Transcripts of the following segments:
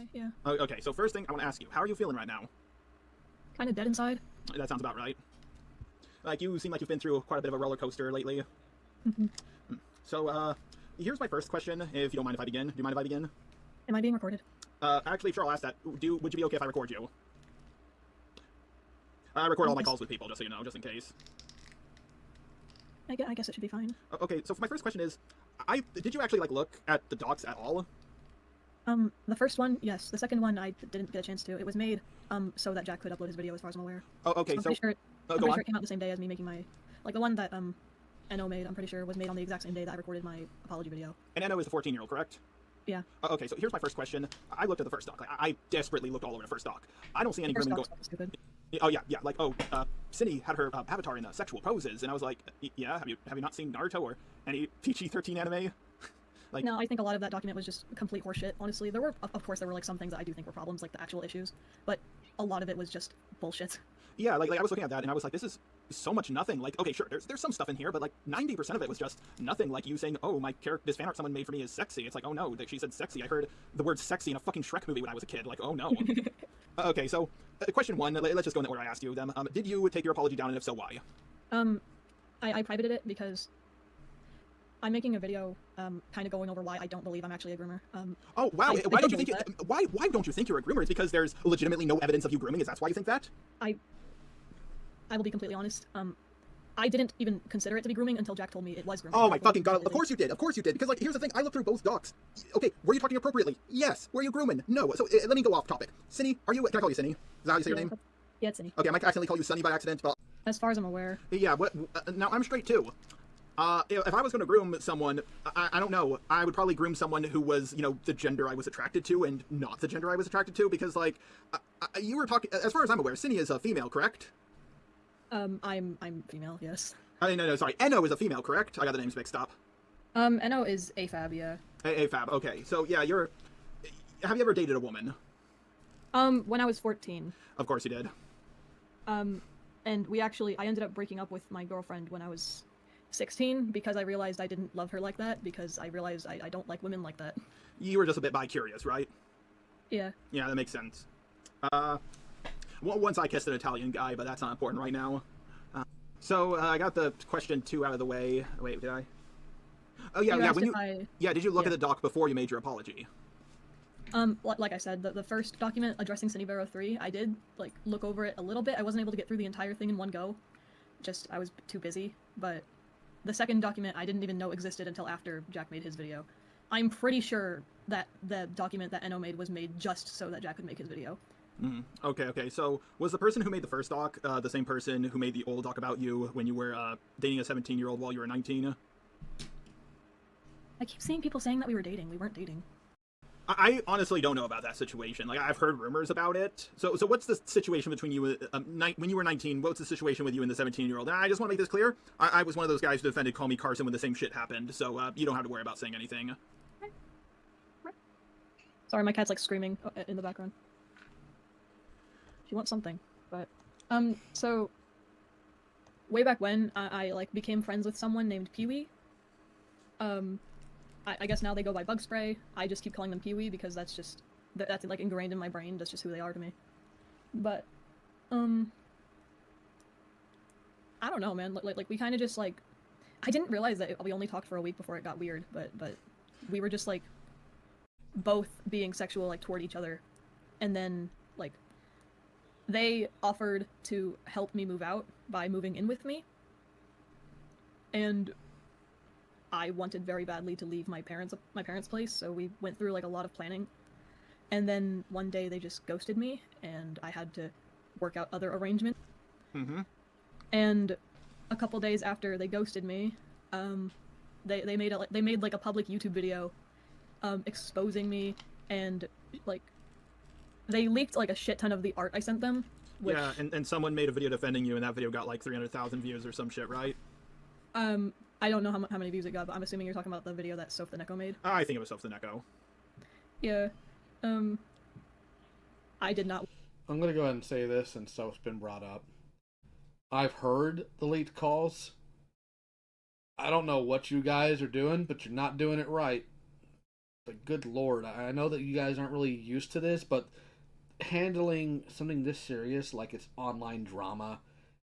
Hi, yeah. Okay, so first thing I want to ask you, how are you feeling right now? Kind of dead inside. That sounds about right. Like, you seem like you've been through quite a bit of a roller coaster lately. Mm-hmm. So, here's my first question, if you don't mind if I begin. Do you mind if I begin? Am I being recorded? Actually, sure, I'll ask that. Would you be okay if I record you? I record all my calls with people, just so you know, just in case. I guess it should be fine. Okay, so for my first question is, did you actually, like, look at the docs at all? The first one, yes. The second one, I didn't get a chance to. It was made, so that Jack could upload his video, as far as I'm aware. Oh, okay, I'm pretty sure, I'm pretty go on. sure it came out the same day as me making my... Like, the one that, NO made, I'm pretty sure, was made on the exact same day that I recorded my apology video. And Enno is the 14-year-old, correct? Yeah. Okay, so here's my first question. I looked at the first doc. Like, I desperately looked all over the first doc. I don't see any First grooming doc's stupid. Oh yeah, like Cinny had her avatar in sexual poses, and I was like, yeah, have you not seen Naruto or any PG-13 anime? Like, No, I think a lot of that document was just complete horseshit, honestly. There were, of course, there were like some things that I do think were problems, like the actual issues, but a lot of it was just bullshit. yeah, like I was looking at that and I was like, this is so much nothing. Like, okay, sure, there's some stuff in here, but like 90% of it was just nothing. Like you saying, oh, my character, this fan art someone made for me is sexy. It's like, oh no, she said sexy. I heard the word sexy in a fucking Shrek movie when I was a kid. Like, oh no. Okay, so question one. Let's just go in the order I asked you them. Did you take your apology down, and if so, why? I privated it because I'm making a video, kind of going over why I don't believe I'm actually a groomer. Oh wow, I why don't you believe think that. why don't you think you're a groomer? It's because there's legitimately no evidence of you grooming. Is that why you think that? I will be completely honest. I didn't even consider it to be grooming until Jack told me it was grooming. Oh my fucking god, of course you did, because like, here's the thing, I looked through both docs. Okay, were you talking appropriately? Yes. Were you grooming? No. So let me go off topic. Cinny, can I call you Cinny? Is that how you say your name? Yeah, it's Cinny. Okay, I might accidentally call you Sunny by accident, but... As far as I'm aware. Yeah, now I'm straight too. If I was going to groom someone, I don't know, I would probably groom someone who was, you know, the gender I was attracted to and not the gender I was attracted to, because like, you were talking, as far as I'm aware, Cinny is a female, correct? I'm female, yes. No, sorry. Enno is a female, correct? I got the names mixed up. Enno is AFAB, yeah. AFAB, okay. So, yeah, have you ever dated a woman? When I was 14. Of course you did. And I ended up breaking up with my girlfriend when I was 16 because I realized I didn't love her like that, because I realized I don't like women like that. You were just a bit bi-curious, right? Yeah. Yeah, that makes sense. Once I kissed an Italian guy, but that's not important right now. So, I got the question 2 out of the way. Wait, did I? Oh, yeah, did you look at the doc before you made your apology? Like I said, the first document addressing Synnibear 3, I did, like, look over it a little bit. I wasn't able to get through the entire thing in one go. I was too busy. But the second document I didn't even know existed until after Jack made his video. I'm pretty sure that the document that Enno made was made just so that Jack could make his video. Okay. So, was the person who made the first doc the same person who made the old doc about you when you were dating a 17-year-old while you were 19? I keep seeing people saying that we were dating. We weren't dating. I honestly don't know about that situation. Like, I've heard rumors about it. So what's the situation between you when you were 19? What's the situation with you and the 17-year-old? And I just want to make this clear. I was one of those guys who defended Call Me Carson when the same shit happened. So you don't have to worry about saying anything. Sorry, my cat's like screaming in the background. She wants something, but so way back when I like became friends with someone named Pee-wee. I guess now they go by Bug Spray. I just keep calling them Pee-wee because that's like ingrained in my brain. That's just who they are to me. But I don't know, man. Like we kind of just like, I didn't realize that we only talked for a week before it got weird. But we were just like both being sexual like toward each other, and then like they offered to help me move out by moving in with me, and I wanted very badly to leave my parents' place, so we went through like a lot of planning, and then one day they just ghosted me, and I had to work out other arrangements. And a couple days after they ghosted me, they made like a public YouTube video, exposing me, and like they leaked like a shit ton of the art I sent them. Which, yeah, and someone made a video defending you, and that video got like 300,000 views or some shit, right? I don't know how many views it got, but I'm assuming you're talking about the video that Soph the Neko made. I think it was Soph the Neko. Yeah. I did not. I'm gonna go ahead and say this, and Soph's been brought up. I've heard the leaked calls. I don't know what you guys are doing, but you're not doing it right. Like, good lord, I know that you guys aren't really used to this, but handling something this serious, like it's online drama,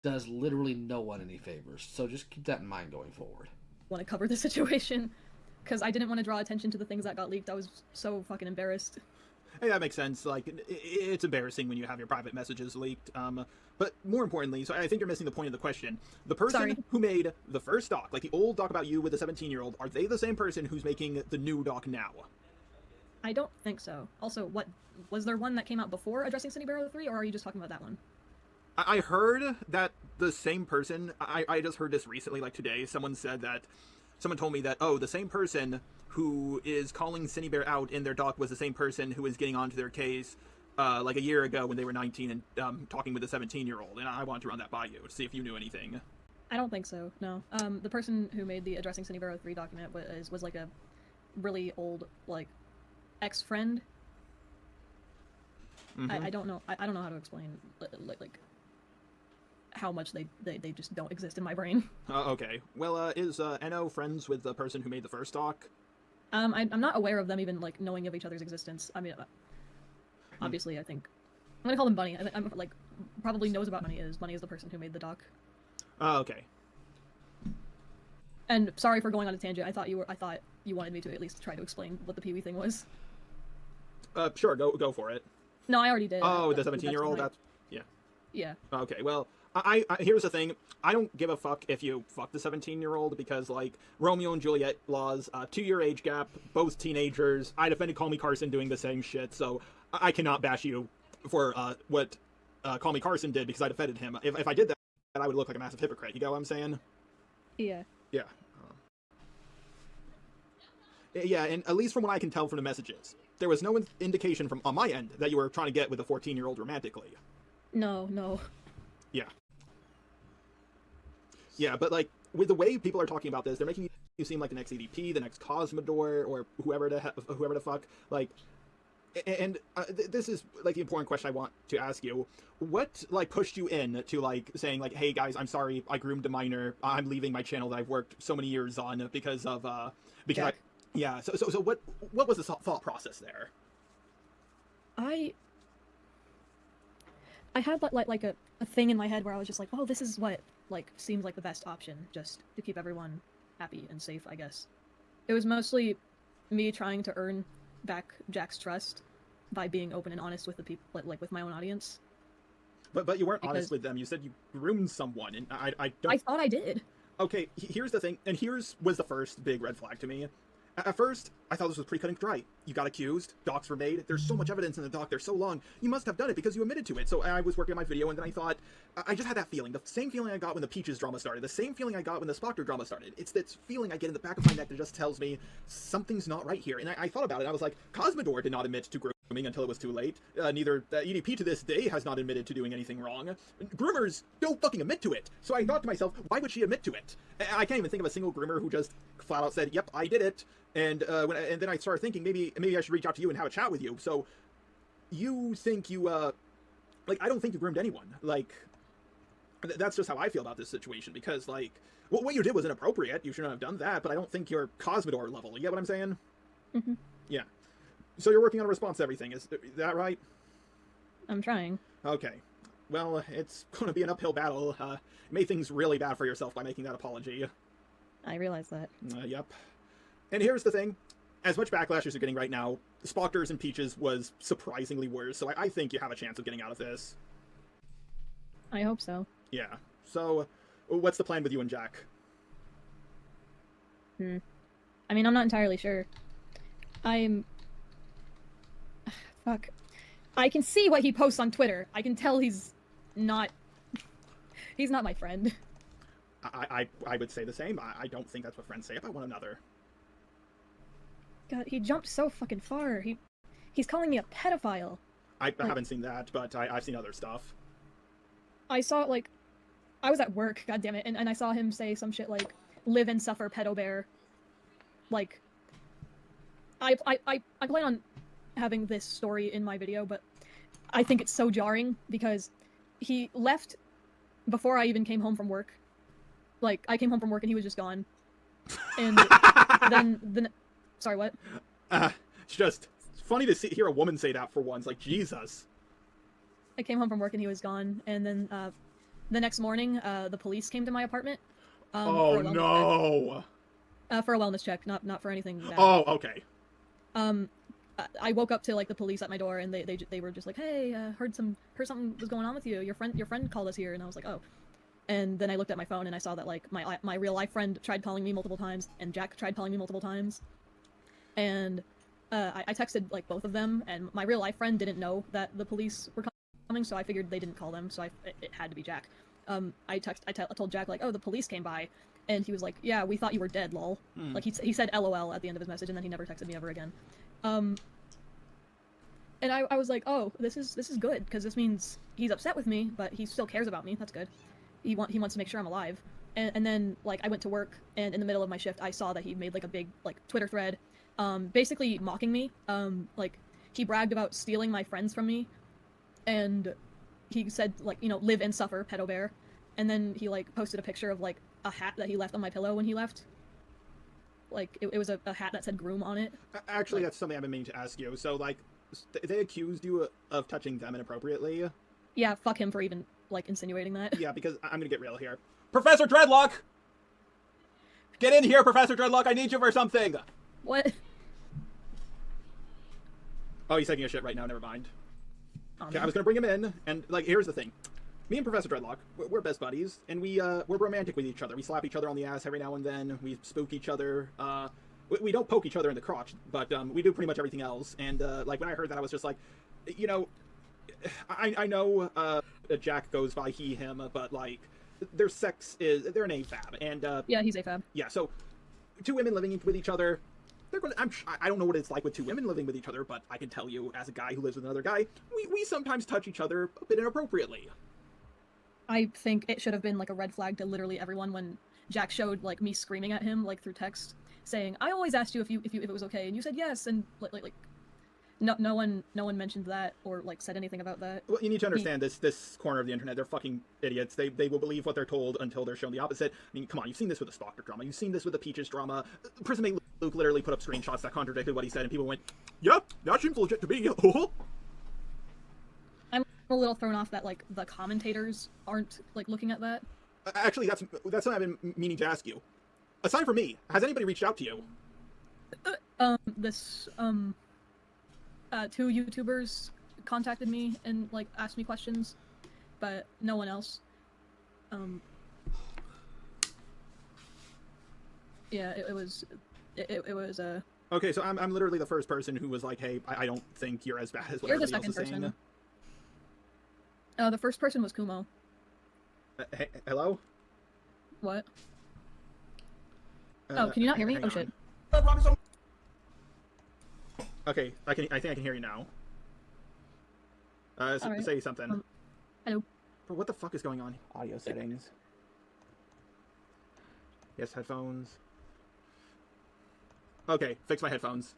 does literally no one any favors. So just keep that in mind going forward. Want to cover the situation because I didn't want to draw attention to the things that got leaked. I was so fucking embarrassed. Hey, that makes sense. Like, it's embarrassing when you have your private messages leaked. But more importantly, so I think you're missing the point of the question. The person who made the first doc, like the old doc about you with the 17-year-old, are they the same person who's making the new doc now? I don't think so. Also, what was there one that came out before addressing Synnibear 03, or are you just talking about that one? I heard that the same person. I just heard this recently, like today. Someone told me that, oh, the same person who is calling Synnibear out in their doc was the same person who was getting onto their case like a year ago when they were 19 and talking with a 17-year-old. And I wanted to run that by you to see if you knew anything. I don't think so, no. The person who made the addressing Synnibear 03 document was like a really old, like, ex-friend. I don't know. I don't know how to explain, like how much they just don't exist in my brain. Okay. Well, is Eno friends with the person who made the first doc? I'm not aware of them even, like, knowing of each other's existence. I mean, obviously, I think... I'm gonna call him Bunny. I'm, like, probably knows about Bunny is. Bunny is the person who made the doc. Oh, okay. And sorry for going on a tangent. I thought you wanted me to at least try to explain what the Pee-wee thing was. Sure, go for it. No, I already did. Oh, the 17-year-old? That's... Yeah. Yeah. Okay, well... I here's the thing. I don't give a fuck if you fuck the 17-year-old because, like, Romeo and Juliet laws, 2-year age gap, both teenagers. I defended Call Me Carson doing the same shit, so I cannot bash you for what Call Me Carson did because I defended him. If I did that, I would look like a massive hypocrite. You get what I'm saying? Yeah. Yeah. Yeah, and at least from what I can tell from the messages, there was no indication from on my end that you were trying to get with a 14-year-old romantically. No. Yeah. Yeah, but, like, with the way people are talking about this, they're making you seem like the next EDP, the next Cosmodor, or whoever the fuck. Like, and this is, like, the important question I want to ask you. What, like, pushed you in to, like, saying, like, hey, guys, I'm sorry, I groomed a minor. I'm leaving my channel that I've worked so many years on because of, because yeah, so what was the thought process there? I had, like a thing in my head where I was just like, oh, this is what, like, seems like the best option, just to keep everyone happy and safe, I guess. It was mostly me trying to earn back Jack's trust by being open and honest with the people, like, with my own audience. But you weren't honest with them. You said you groomed someone, and I don't... I thought I did. Okay, here's the thing, and was the first big red flag to me. At first, I thought this was pretty cut and dry. You got accused, docs were made, there's so much evidence in the doc, they're so long, you must have done it because you admitted to it. So I was working on my video, and then I thought, I just had that feeling, the same feeling I got when the Peaches drama started, the same feeling I got when the Spockter drama started. It's this feeling I get in the back of my neck that just tells me something's not right here. And I thought about it, I was like, Cosmodor did not admit to grooming until it was too late. Neither EDP to this day has not admitted to doing anything wrong. Groomers don't fucking admit to it. So I thought to myself, why would she admit to it? I can't even think of a single groomer who just flat out said, yep, I did it. And and then I started thinking maybe I should reach out to you and have a chat with you. So you think you like, I don't think you groomed anyone. Like, that's just how I feel about this situation, because, like, what you did was inappropriate. You shouldn't have done that, but I don't think you're Cosmodor level. You get what I'm saying? Mm-hmm. Yeah. So you're working on a response to everything. Is that right? I'm trying. Okay. Well, it's going to be an uphill battle. You made things really bad for yourself by making that apology. I realize that. Yep. And here's the thing. As much backlash as you're getting right now, Spockers and Peaches was surprisingly worse, so I think you have a chance of getting out of this. I hope so. Yeah. So, what's the plan with you and Jack? I mean, I'm not entirely sure. Fuck. I can see what he posts on Twitter. I can tell he's not my friend. I would say the same. I don't think that's what friends say about one another. God, he jumped so fucking far. He's calling me a pedophile. I haven't seen that, but I've seen other stuff. I saw, like, I was at work, goddammit, and I saw him say some shit like, live and suffer, pedo bear. Like, I plan on having this story in my video, but I think it's so jarring because he left before I even came home from work. Like, I came home from work and he was just gone. And then sorry, what? It's just funny to hear a woman say that for once. Like, Jesus. I came home from work and he was gone, and then the next morning, the police came to my apartment. Oh no! For a wellness check, not for anything bad. Oh, okay. I woke up to like the police at my door, and they were just like, "Hey, heard something was going on with you. Your friend called us here," and I was like, "Oh." And then I looked at my phone and I saw that like my real life friend tried calling me multiple times, and Jack tried calling me multiple times, and I texted like both of them, and my real life friend didn't know that the police were coming, so I figured they didn't call them, so it had to be Jack. I told Jack like, "Oh, the police came by," and he was like, "Yeah, we thought you were dead, lol." Like he said LOL at the end of his message, and then he never texted me ever again. And I was like, "Oh, this is good, because this means he's upset with me, but he still cares about me. That's good. He wants to make sure I'm alive." And then like I went to work, and in the middle of my shift, I saw that he made like a big like Twitter thread, basically mocking me. Like he bragged about stealing my friends from me, and he said like, you know, "Live and suffer, pedo bear." And then he like posted a picture of like a hat that he left on my pillow when he left. Like it was a hat that said groom on it. Actually, like, that's something I've been meaning to ask you. So like, they accused you of touching them inappropriately. Yeah, fuck him for even like insinuating that. Yeah, because I'm gonna get real here. Professor Dreadlock! Get in here, Professor Dreadlock! I need you for something! What? Oh, he's taking a shit right now, never mind. Oh, Okay, I was gonna bring him in, and like, here's the thing. Me and Professor Dreadlock, we're best buddies, and we're romantic with each other. We slap each other on the ass every now and then, we spook each other, we don't poke each other in the crotch, but we do pretty much everything else. And like, when I heard that, I was just like, you know, I know Jack goes by he, him, but like, their sex is, they're an AFAB, and yeah, he's AFAB. yeah, so two women living with each other, they're going to, I don't know what it's like with two women living with each other, but I can tell you, as a guy who lives with another guy, we sometimes touch each other a bit inappropriately. I think it should have been like a red flag to literally everyone when Jack showed like me screaming at him like through text, saying, "I always asked you if it was okay, and you said yes," and like no one mentioned that or like said anything about that. Well, you need to understand this corner of the internet, they're fucking idiots. They will believe what they're told until they're shown the opposite. I mean, come on, you've seen this with the Stalker drama, you've seen this with the Peaches drama. Prismate Luke literally put up screenshots that contradicted what he said, and people went, "Yeah, that seems legit to me." I'm a little thrown off that like the commentators aren't like looking at that. Actually, that's what I've been meaning to ask you. Aside from me, has anybody reached out to you? Two YouTubers contacted me and like asked me questions, but no one else. Yeah, it was Okay, so I'm literally the first person who was like, "Hey, I don't think you're as bad as what you're the everybody else second is saying." person. The first person was Kumo. Hey, hello? What? Oh, can you not hear me? Hang Oh on. shit. Okay, I think I can hear you now. Alright. Say something. Hello. But what the fuck is going on? Audio settings. Yes, headphones. Okay, fix my headphones.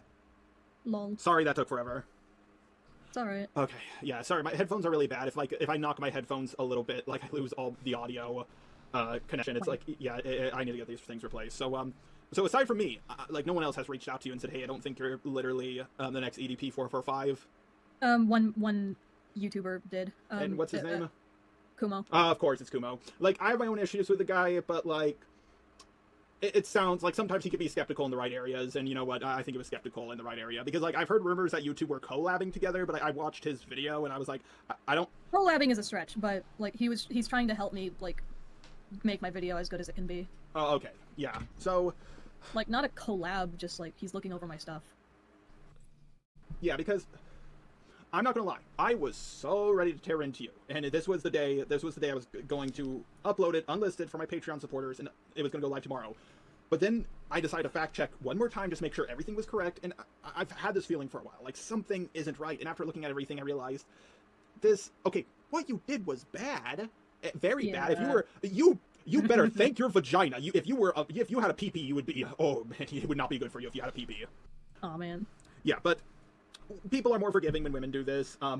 Lol. Sorry that took forever. It's alright. Okay, yeah, sorry, my headphones are really bad. If I knock my headphones a little bit, like I lose all the audio connection. It's like, yeah, I need to get these things replaced. So aside from me, like no one else has reached out to you and said, "Hey, I don't think you're literally the next EDP 445." One YouTuber did. And what's his name? Kumo. Of course, it's Kumo. Like, I have my own issues with the guy, but like, it sounds like sometimes he could be skeptical in the right areas, and you know what? I think he was skeptical in the right area, because like I've heard rumors that you two were collabing together, but I watched his video and I was like, I don't. Collabing is a stretch, but like he's trying to help me like make my video as good as it can be. Oh, okay, yeah. So, like, not a collab, just like he's looking over my stuff. yeah, because I'm not gonna lie, I was so ready to tear into you, and this was the day I was going to upload it unlisted for my Patreon supporters, and it was gonna go live tomorrow. But then I decided to fact check one more time, just make sure everything was correct, and I've had this feeling for a while, like something isn't right. And after looking at everything, I realized okay, what you did was bad, very bad. If you better thank your vagina. If you had a pee-pee, you would be, oh man, it would not be good for you if you had a pee-pee. Oh man. Yeah, but people are more forgiving when women do this. I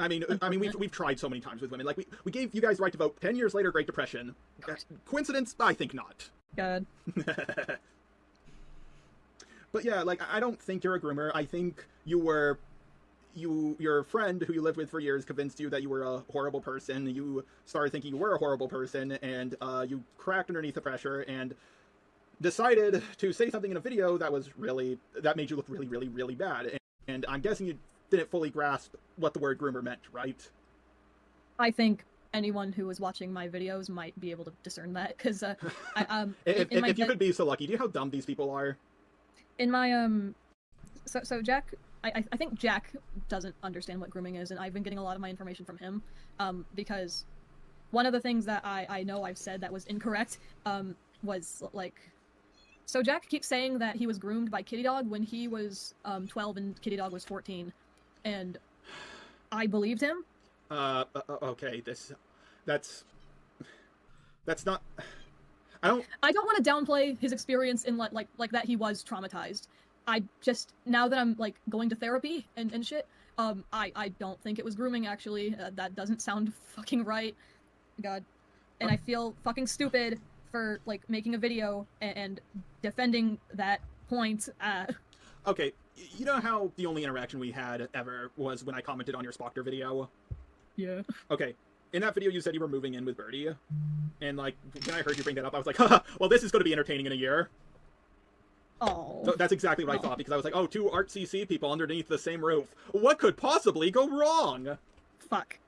mean, we've tried so many times with women. Like, we gave you guys the right to vote. 10 years later, Great Depression. Coincidence? I think not. God. But yeah, like, I don't think you're a groomer. I think your friend who you lived with for years convinced you that you were a horrible person. You started thinking you were a horrible person, and you cracked underneath the pressure and decided to say something in a video that made you look really, really, really bad. And I'm guessing you didn't fully grasp what the word groomer meant, right? I think anyone who was watching my videos might be able to discern that, because if you could be so lucky. Do you know how dumb these people are? In my so Jack, I think Jack doesn't understand what grooming is, and I've been getting a lot of my information from him, because one of the things that I know I've said that was incorrect was like, so Jack keeps saying that he was groomed by Kitty Dog when he was 12 and Kitty Dog was 14, and I believed him. Okay, that's not. I don't want to downplay his experience in like that he was traumatized. I just, now that I'm like going to therapy and shit, I don't think it was grooming actually. That doesn't sound fucking right. God. And I feel fucking stupid for like making a video and defending that point. Okay, you know how the only interaction we had ever was when I commented on your Spockter video? Yeah. Okay. In that video, you said you were moving in with Birdie, and like when I heard you bring that up, I was like, haha, well, this is going to be entertaining in a year. Oh. So that's exactly what I thought, because I was like, oh, two ArtCC people underneath the same roof. What could possibly go wrong? Fuck.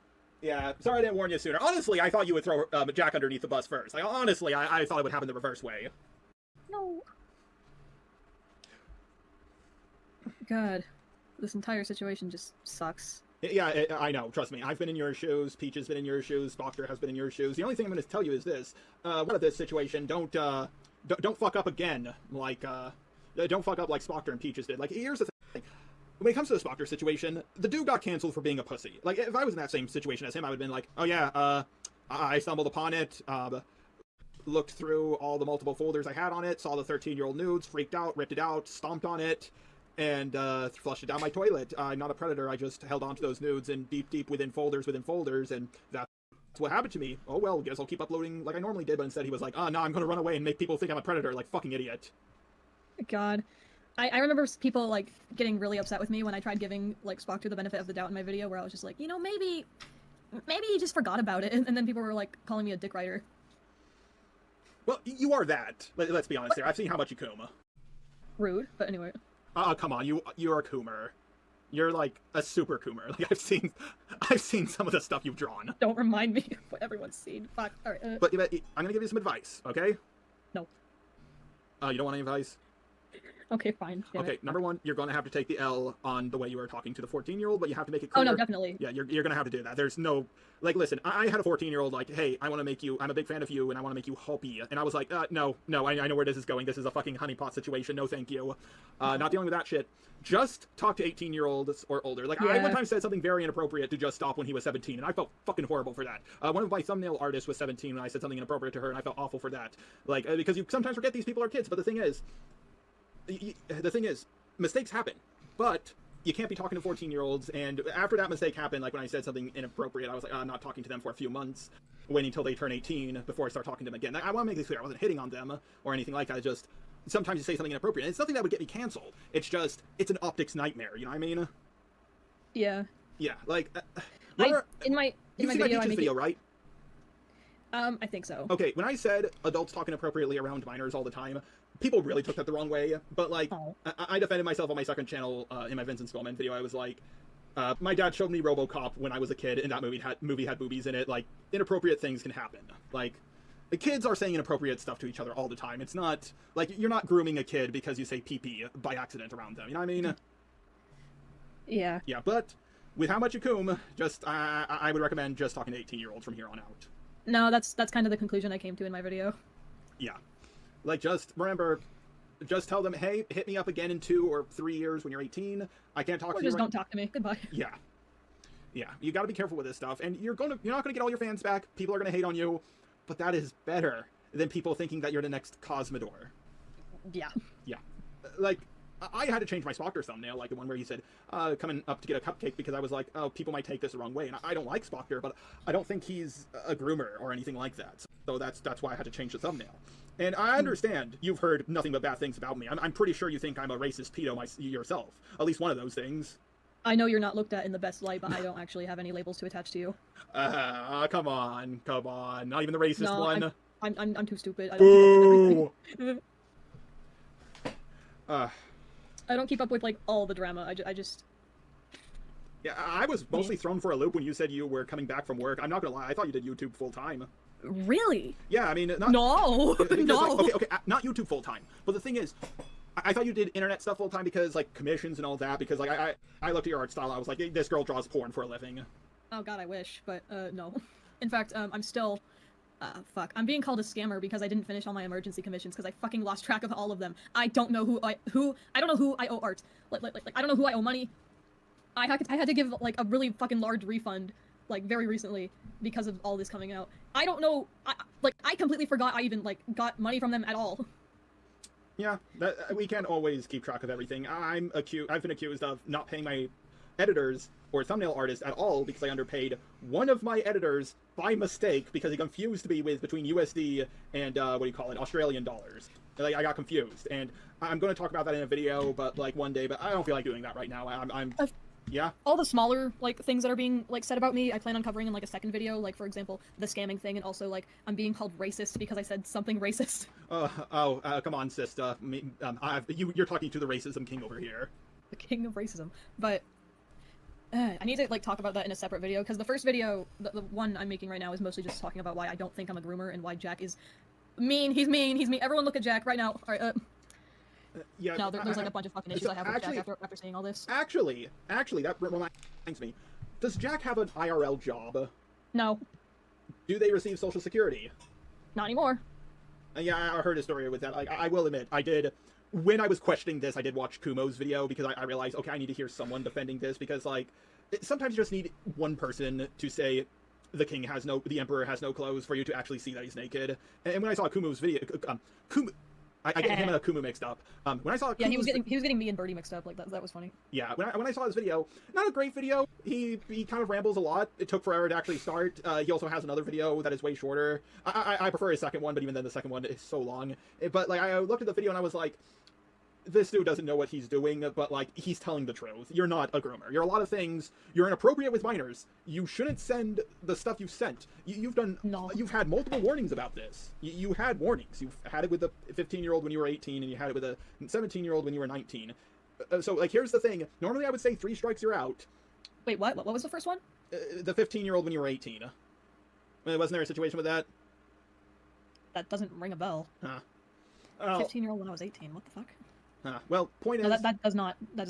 Yeah, sorry I didn't warn you sooner. Honestly, I thought you would throw Jack underneath the bus first. Like, honestly, I thought it would happen the reverse way. No. God, this entire situation just sucks. Yeah, I know. Trust me. I've been in your shoes. Peach has been in your shoes. Spockter has been in your shoes. The only thing I'm going to tell you is this: what of this situation? Don't fuck up again. Like, don't fuck up like Spockter and Peaches did. Like, here's the thing: when it comes to the Spockter situation, the dude got canceled for being a pussy. Like, if I was in that same situation as him, I would have been like, oh yeah, I stumbled upon it. Looked through all the multiple folders I had on it, saw the 13-year-old nudes, freaked out, ripped it out, stomped on it, and flushed it down my toilet. I'm not a predator. I just held on to those nudes and deep within folders, and that's what happened to me. Oh well, guess I'll keep uploading like I normally did, but instead he was like, oh no, I'm gonna run away and make people think I'm a predator, like fucking idiot. God. I remember people like getting really upset with me when I tried giving like Spockter the benefit of the doubt in my video, where I was just like, you know, maybe he just forgot about it, and then people were like calling me a dick writer. Well, you are that. Let's be honest here. I've seen how much you coom. Rude, but anyway. Come on, you're a coomer. You're like a super coomer. Like I've seen some of the stuff you've drawn. Don't remind me of what everyone's seen. Fuck. All right. But I'm gonna give you some advice, okay? No. You don't want any advice? Okay, fine. Damn Okay, it. number one, you're gonna have to take the L on the way you were talking to the 14-year-old, but you have to make it clear. Oh no, definitely. Yeah, you're gonna have to do that. There's no, like, listen, I had a 14-year-old like, hey, I'm a big fan of you, and I want to make you happy, and I was like, no, I know where this is going. This is a fucking honeypot situation. No, thank you. Not dealing with that shit. Just talk to 18-year-olds or older. Like, I one time said something very inappropriate to Just Stop when he was 17, and I felt fucking horrible for that. One of my thumbnail artists was 17, and I said something inappropriate to her, and I felt awful for that. Like, because you sometimes forget these people are kids, but the thing is, mistakes happen, but you can't be talking to 14-year-olds, and after that mistake happened, like when I said something inappropriate, I was like, I'm not talking to them for a few months, waiting until they turn 18 before I start talking to them again. I want to make this clear, I wasn't hitting on them or anything like that, just sometimes you say something inappropriate, and it's nothing that would get me canceled. It's just, it's an optics nightmare, you know what I mean? Yeah. Yeah, like, in my video, right? I think so. Okay, when I said adults talk inappropriately around minors all the time, people really took that the wrong way, but like, I defended myself on my second channel in my Vincent Spellman video. I was like, my dad showed me RoboCop when I was a kid, and that movie had boobies in it. Like, inappropriate things can happen. Like, the kids are saying inappropriate stuff to each other all the time. It's not, like, you're not grooming a kid because you say pee-pee by accident around them, you know what I mean? Yeah. Yeah, but with how much you coom, just, I would recommend just talking to 18-year-olds from here on out. No, that's kind of the conclusion I came to in my video. Yeah. Like, just remember, just tell them, hey, hit me up again in 2 or 3 years when you're 18. I can't talk to you. Or just don't talk to me. Goodbye. Yeah. Yeah. You gotta be careful with this stuff. And you're not gonna get all your fans back. People are gonna hate on you. But that is better than people thinking that you're the next Cosmodor. Yeah. Yeah. Like, I had to change my Spockter thumbnail, like the one where he said, coming up to get a cupcake, because I was like, oh, people might take this the wrong way, and I don't like Spockter, but I don't think he's a groomer or anything like that. So that's why I had to change the thumbnail. And I understand you've heard nothing but bad things about me. I'm pretty sure you think I'm a racist pedo yourself. At least one of those things. I know you're not looked at in the best light, but I don't actually have any labels to attach to you. Come on. Not even the racist one. I'm too stupid. I don't keep up with everything. I don't keep up with, like, all the drama. I just... Yeah, I was mostly thrown for a loop when you said you were coming back from work. I'm not gonna lie, I thought you did YouTube full-time. Really? Yeah, I mean... No! No! Like, okay, not YouTube full-time. But the thing is, I thought you did internet stuff full-time because, like, commissions and all that, because, like, I looked at your art style, I was like, this girl draws porn for a living. Oh god, I wish, but, no. In fact, I'm still... fuck. I'm being called a scammer because I didn't finish all my emergency commissions because I fucking lost track of all of them. I don't know I don't know who I owe art. Like, I don't know who I owe money. I had to give, like, a really fucking large refund, like, very recently because of all this coming out. I don't know, I completely forgot I even, like, got money from them at all. Yeah, we can't always keep track of everything. I've been accused of not paying my editors or thumbnail artists at all because I underpaid one of my editors by mistake because he confused me between USD and Australian dollars. Like, I got confused, and I'm going to talk about that in a video, but like one day. But I don't feel like doing that right now. Yeah. All the smaller, like, things that are being, like, said about me, I plan on covering in, like, a second video, like, for example, the scamming thing, and also, like, I'm being called racist because I said something racist. Come on, sister. You're talking to the racism king over here. The king of racism. But, I need to, like, talk about that in a separate video, because the first video, the one I'm making right now, is mostly just talking about why I don't think I'm a groomer, and why Jack is mean. He's mean. Everyone look at Jack right now. Alright, yeah, no, there's like a bunch of fucking issues I have with Jack after seeing all this. Actually, that reminds me. Does Jack have an IRL job? No. Do they receive Social Security? Not anymore. Yeah, I heard a story with that. I will admit, I did. When I was questioning this, I did watch Kumo's video because I realized, okay, I need to hear someone defending this because, like, sometimes you just need one person to say the emperor has no clothes for you to actually see that he's naked. And when I saw Kumo's video, I get him and Akumu mixed up. When I saw he was getting me and Birdie mixed up. Like that was funny. Yeah, when I saw his video, not a great video. He kind of rambles a lot. It took forever to actually start. He also has another video that is way shorter. I prefer his second one, but even then the second one is so long. But like I looked at the video and I was like, this dude doesn't know what he's doing, but like he's telling the truth. You're not a groomer. You're a lot of things. You're inappropriate with minors. You shouldn't send the stuff you sent. You've had multiple warnings about this. You had warnings. You've had it with a 15-year-old when you were 18, and you had it with a 17-year-old when you were 19. So like here's the thing. Normally I would say 3 strikes you're out. Wait, what? What was the first one? The 15-year-old when you were 18. Wasn't there a situation with that? That doesn't ring a bell. Huh. 15-year-old when I was 18. What the fuck? Well, point is... No, that does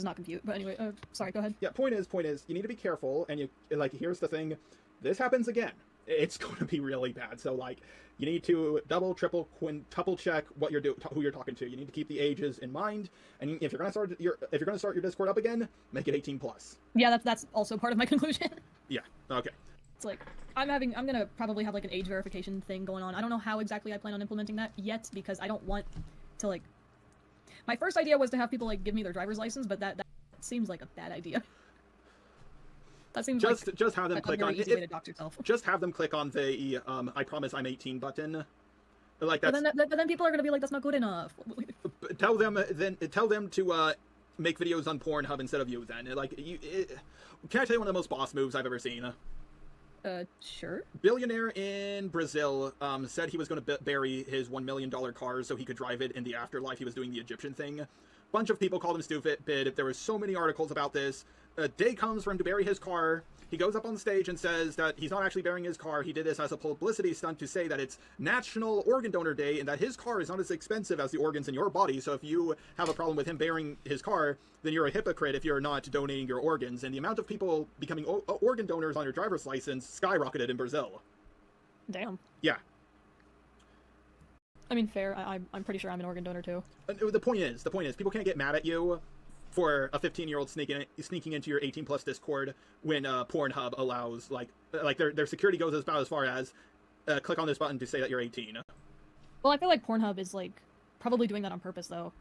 not compute. But anyway, sorry, go ahead. Yeah, point is, you need to be careful, and here's the thing. This happens again. It's going to be really bad. So, like, you need to double, triple, quintuple check who you're talking to. You need to keep the ages in mind, and if you're going to start your Discord up again, make it 18+. Yeah, that's also part of my conclusion. Yeah, okay. It's like, I'm gonna probably have, like, an age verification thing going on. I don't know how exactly I plan on implementing that yet, because I don't want to, like... My first idea was to have people, like, give me their driver's license, but that seems like a bad idea. That seems just have them click on way to dox yourself. Just have them click on the I promise I'm 18 button. Like that's. But then people are gonna be like, that's not good enough. Tell them to make videos on Pornhub instead of you. Then can I tell you one of the most boss moves I've ever seen? Sure. Billionaire in Brazil said he was going to bury his $1 million car so he could drive it in the afterlife. He was doing the Egyptian thing. Bunch of people called him stupid. There were so many articles about this. A day comes for him to bury his car. He goes up on stage and says that he's not actually burying his car. He did this as a publicity stunt to say that it's National Organ Donor Day and that his car is not as expensive as the organs in your body. So if you have a problem with him burying his car, then you're a hypocrite if you're not donating your organs. And the amount of people becoming organ donors on your driver's license skyrocketed in Brazil. Damn. Yeah. I mean, fair. I'm pretty sure I'm an organ donor too. The point is, people can't get mad at you for a 15-year-old sneaking into your 18+ Discord when Pornhub allows, like their security goes about as far as click on this button to say that you're 18. Well, I feel like Pornhub is, like, probably doing that on purpose, though.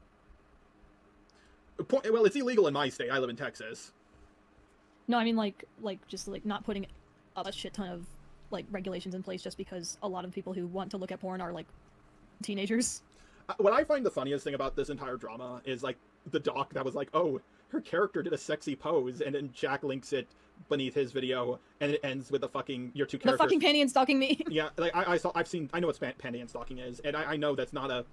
Well, it's illegal in my state. I live in Texas. No, I mean like just like not putting a shit ton of like regulations in place just because a lot of people who want to look at porn are like teenagers. What I find the funniest thing about this entire drama is like the doc that was like, oh, her character did a sexy pose, and then Jack links it beneath his video, and it ends with the fucking your two characters. The fucking panty and stalking me. Yeah, like I know what panty and stalking is, and I know that's not a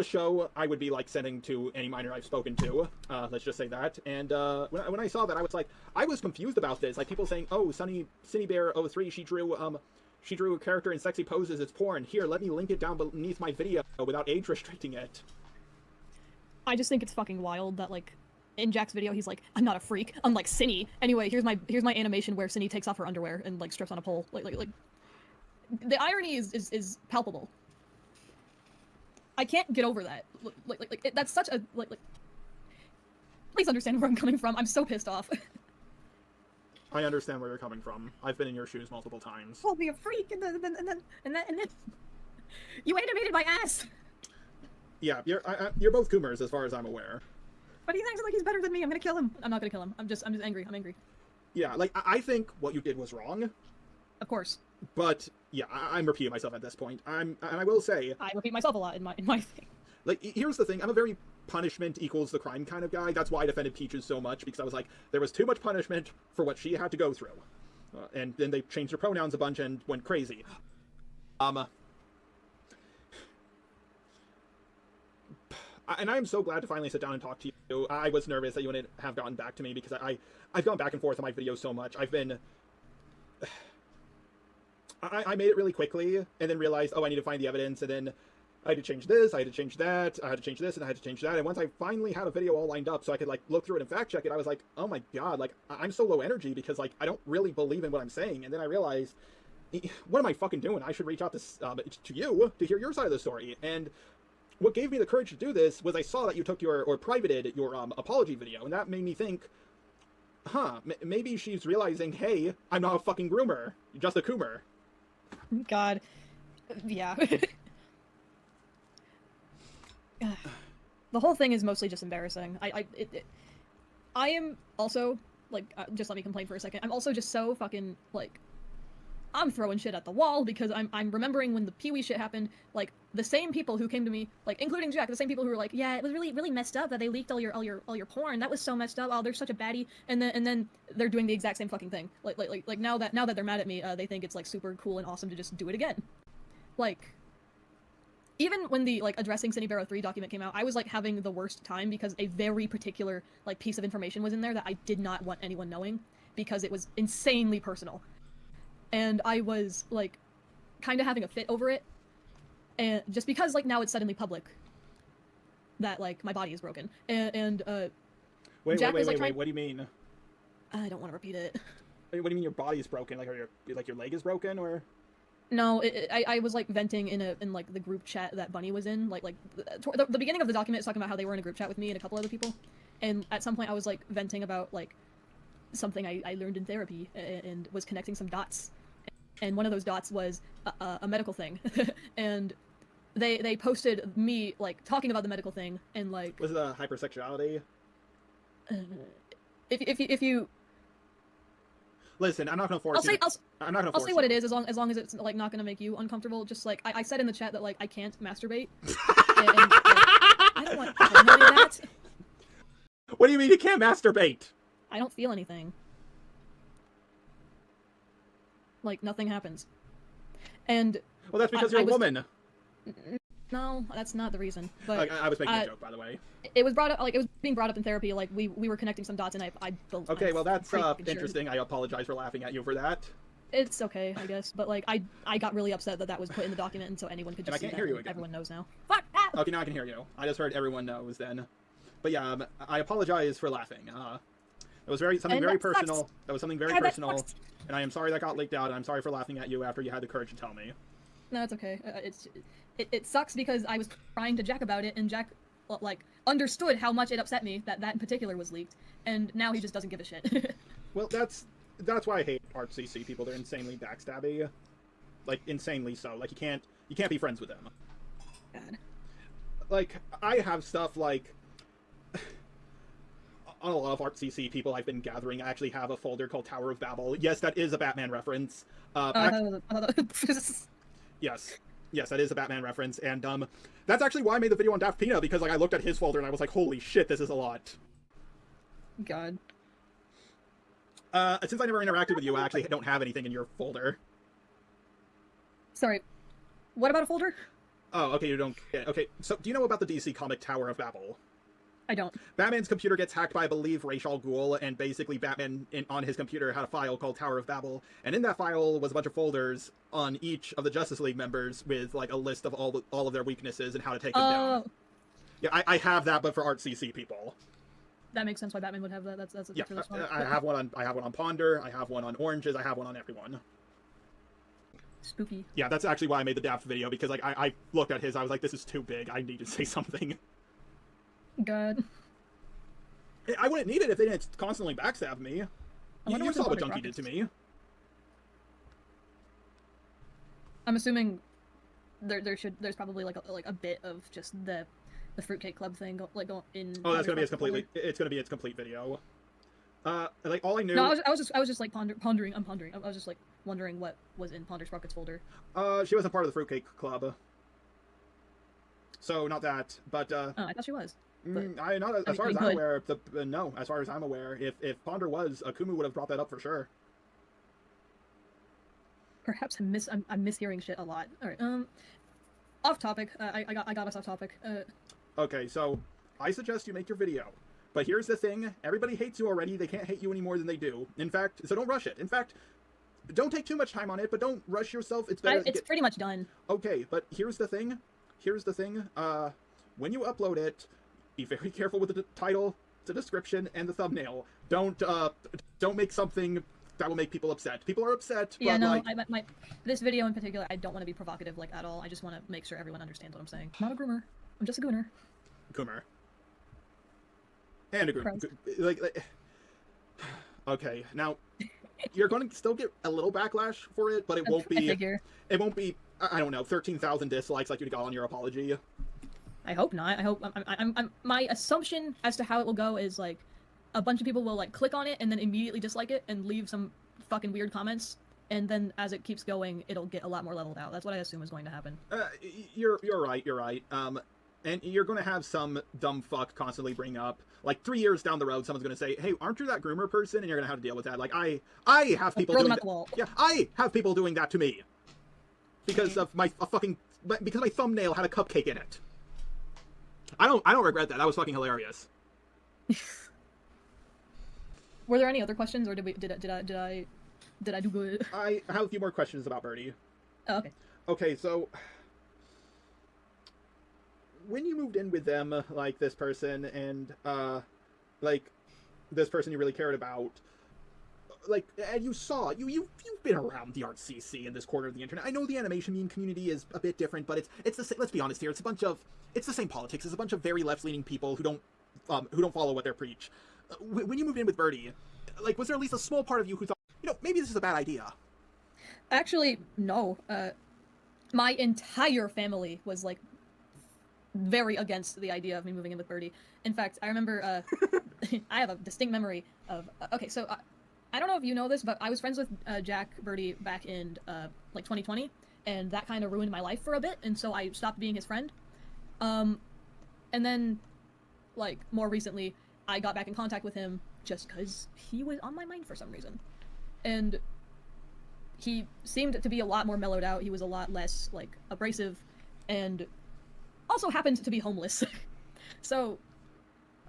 show I would be like sending to any minor I've spoken to. Let's just say that. And when I saw that, I was like, I was confused about this. Like people saying, oh, Synnibear 03, she drew a character in sexy poses. It's porn. Here, let me link it down beneath my video without age restricting it. I just think it's fucking wild that like in Jack's video he's like, I'm not a freak, unlike Cinny. Anyway, here's my animation where Cinny takes off her underwear and like strips on a pole. Like the irony is palpable. I can't get over that. That's such a like. Please understand where I'm coming from. I'm so pissed off. I understand where you're coming from. I've been in your shoes multiple times. Called me a freak, and then you animated my ass. Yeah, you're both Coomers as far as I'm aware. But he thinks like he's better than me. I'm gonna kill him. I'm not gonna kill him. I'm just angry. I'm angry. Yeah, like I think what you did was wrong. Of course. But yeah, I'm repeating myself at this point. And I will say I repeat myself a lot in my thing. Like, here's the thing. I'm a very punishment equals the crime kind of guy. That's why I defended Peaches so much, because I was like, there was too much punishment for what she had to go through. And then they changed her pronouns a bunch and went crazy. And I am so glad to finally sit down and talk to you. I was nervous that you wouldn't have gotten back to me, because I've gone back and forth on my videos so much. I've been... I made it really quickly, and then realized, oh, I need to find the evidence, and then I had to change this, I had to change that, I had to change this, and I had to change that, and once I finally had a video all lined up so I could, like, look through it and fact-check it, I was like, oh my god, like, I'm so low energy because, like, I don't really believe in what I'm saying, and then I realized, what am I fucking doing? I should reach out to you to hear your side of the story, and what gave me the courage to do this was I saw that you took or privated your, apology video, and that made me think, maybe she's realizing, hey, I'm not a fucking groomer, you're just a coomer. God. Yeah. The whole thing is mostly just embarrassing. I am also, like, just let me complain for a second. I'm also just so fucking, like, I'm throwing shit at the wall because I'm remembering when the Pee-wee shit happened, like, the same people who came to me, like, including Jack, the same people who were like, yeah, it was really messed up that they leaked all your porn. That was so messed up. Oh, they're such a baddie. And then they're doing the exact same fucking thing. Like now that they're mad at me, they think it's like super cool and awesome to just do it again. Like, even when the, like, addressing Synnibear 03 document came out, I was, like, having the worst time because a very particular, like, piece of information was in there that I did not want anyone knowing because it was insanely personal. And I was, like, kind of having a fit over it. And just because, like, now it's suddenly public that, like, my body is broken. And Wait, Jack what do you mean? I don't want to repeat it. What do you mean your body is broken? Like, your leg is broken, or? No, I was, like, venting in like, the group chat that Bunny was in. Like the beginning of the document is talking about how they were in a group chat with me and a couple other people. And at some point I was, like, venting about, like, something I learned in therapy and was connecting some dots. And one of those dots was a medical thing. And they posted me, like, talking about the medical thing, and, like... Was it a hypersexuality? If you... Listen, I'm not gonna force you. I'll say what it is, as long as it's, like, not gonna make you uncomfortable. Just, like, I said in the chat that, like, I can't masturbate. and like, I don't want to know that. What do you mean you can't masturbate? I don't feel anything. Like, nothing happens. And... Well, that's because you're a woman. No, that's not the reason. But I was making a joke, by the way. It was brought up, like, it was being brought up in therapy, like, we were connecting some dots, and Okay, well, that's interesting. I apologize for laughing at you for that. It's okay, I guess. But, like, I got really upset that was put in the document, and so anyone could just see that. And I can't hear you again. Everyone knows now. Fuck that! Okay, now I can hear you. I just heard everyone knows then. But yeah, I apologize for laughing. It was something very personal. That was something very personal. And I am sorry that got leaked out, and I'm sorry for laughing at you after you had the courage to tell me. No, it's okay. It sucks because I was crying to Jack about it, and Jack, like, understood how much it upset me that in particular was leaked, and now he just doesn't give a shit. Well, that's why I hate RCC people. They're insanely backstabby, like, insanely so. Like, you can't be friends with them. God. Like, I have stuff like on a lot of ArtCC people I've been gathering, I actually have a folder called Tower of Babel. Yes, that is a Batman reference. I thought Yes. Yes, that is a Batman reference, and that's actually why I made the video on Daft Pina, because like I looked at his folder and I was like, holy shit, this is a lot. God. Since I never interacted with you, I actually don't have anything in your folder. Sorry. What about a folder? Oh, okay, you don't. Yeah, okay, so do you know about the DC comic Tower of Babel? I don't. Batman's computer gets hacked by, I believe, Ra's al Ghul, and basically Batman on his computer had a file called Tower of Babel, and in that file was a bunch of folders on each of the Justice League members with like a list of all of their weaknesses and how to take them down. Yeah, I have that, but for ArtCC people. That makes sense why Batman would have that. That's yeah. really smart. I have one on Ponder. I have one on Oranges. I have one on everyone. Spooky. Yeah, that's actually why I made the Daft video, because like I looked at his, I was like, this is too big. I need to say something. God. I wouldn't need it if they didn't constantly backstab me. You saw what Junkie did to me. I'm assuming there's probably like a bit of just the Fruitcake Club thing in. Oh, that's gonna be its complete video. Like all I knew. No, I was just like pondering. I was just like wondering what was in Ponder Sprocket's folder. She wasn't part of the Fruitcake Club. So not that, but. Oh, I thought she was. As far as I'm aware, no. As far as I'm aware, if Ponder was, Akumu would have brought that up for sure. Perhaps I'm mishearing shit a lot. All right. Off topic. I got us off topic. Okay, so I suggest you make your video. But here's the thing: everybody hates you already. They can't hate you any more than they do. In fact, so don't rush it. In fact, don't take too much time on it, but don't rush yourself. It's better. It's pretty much done. Okay, but here's the thing. When you upload it, be very careful with the title, the description, and the thumbnail. Don't make something that will make people upset. People are upset. Yeah, but no, this video in particular, I don't want to be provocative like at all. I just want to make sure everyone understands what I'm saying. I'm not a groomer. I'm just a gooner. Goomer. And a groomer. Like, okay, now you're going to still get a little backlash for it, but it won't be. It won't be. I don't know, 13,000 dislikes like you got on your apology. I hope not. I hope my assumption as to how it will go is like a bunch of people will like click on it and then immediately dislike it and leave some fucking weird comments, and then as it keeps going, it'll get a lot more leveled out. That's what I assume is going to happen. You're right. And you're going to have some dumb fuck constantly bring up, like 3 years down the road, someone's going to say, "Hey, aren't you that groomer person?" And you're going to have to deal with that. Like I have people throw doing them at the wall. Yeah, I have people doing that to me because of because my thumbnail had a cupcake in it. I don't regret that. That was fucking hilarious. Were there any other questions, or did I do good? I have a few more questions about Birdie. Oh, okay. Okay, so when you moved in with them, like this person and like this person you really cared about, like, and you saw you've been around the ArtCC in this corner of the internet. I know the animation meme community is a bit different, but it's the let's be honest here. It's the same politics. It's a bunch of very left-leaning people who don't follow what they preach. When you moved in with Birdie, like, was there at least a small part of you who thought, maybe this is a bad idea? Actually, no. My entire family was like very against the idea of me moving in with Birdie. In fact, I remember I have a distinct memory of okay, so I don't know if you know this, but I was friends with Jack Birdie back in like 2020, and that kind of ruined my life for a bit, and so I stopped being his friend. And then, like, more recently, I got back in contact with him just because he was on my mind for some reason. And he seemed to be a lot more mellowed out. He was a lot less, like, abrasive, and also happened to be homeless. So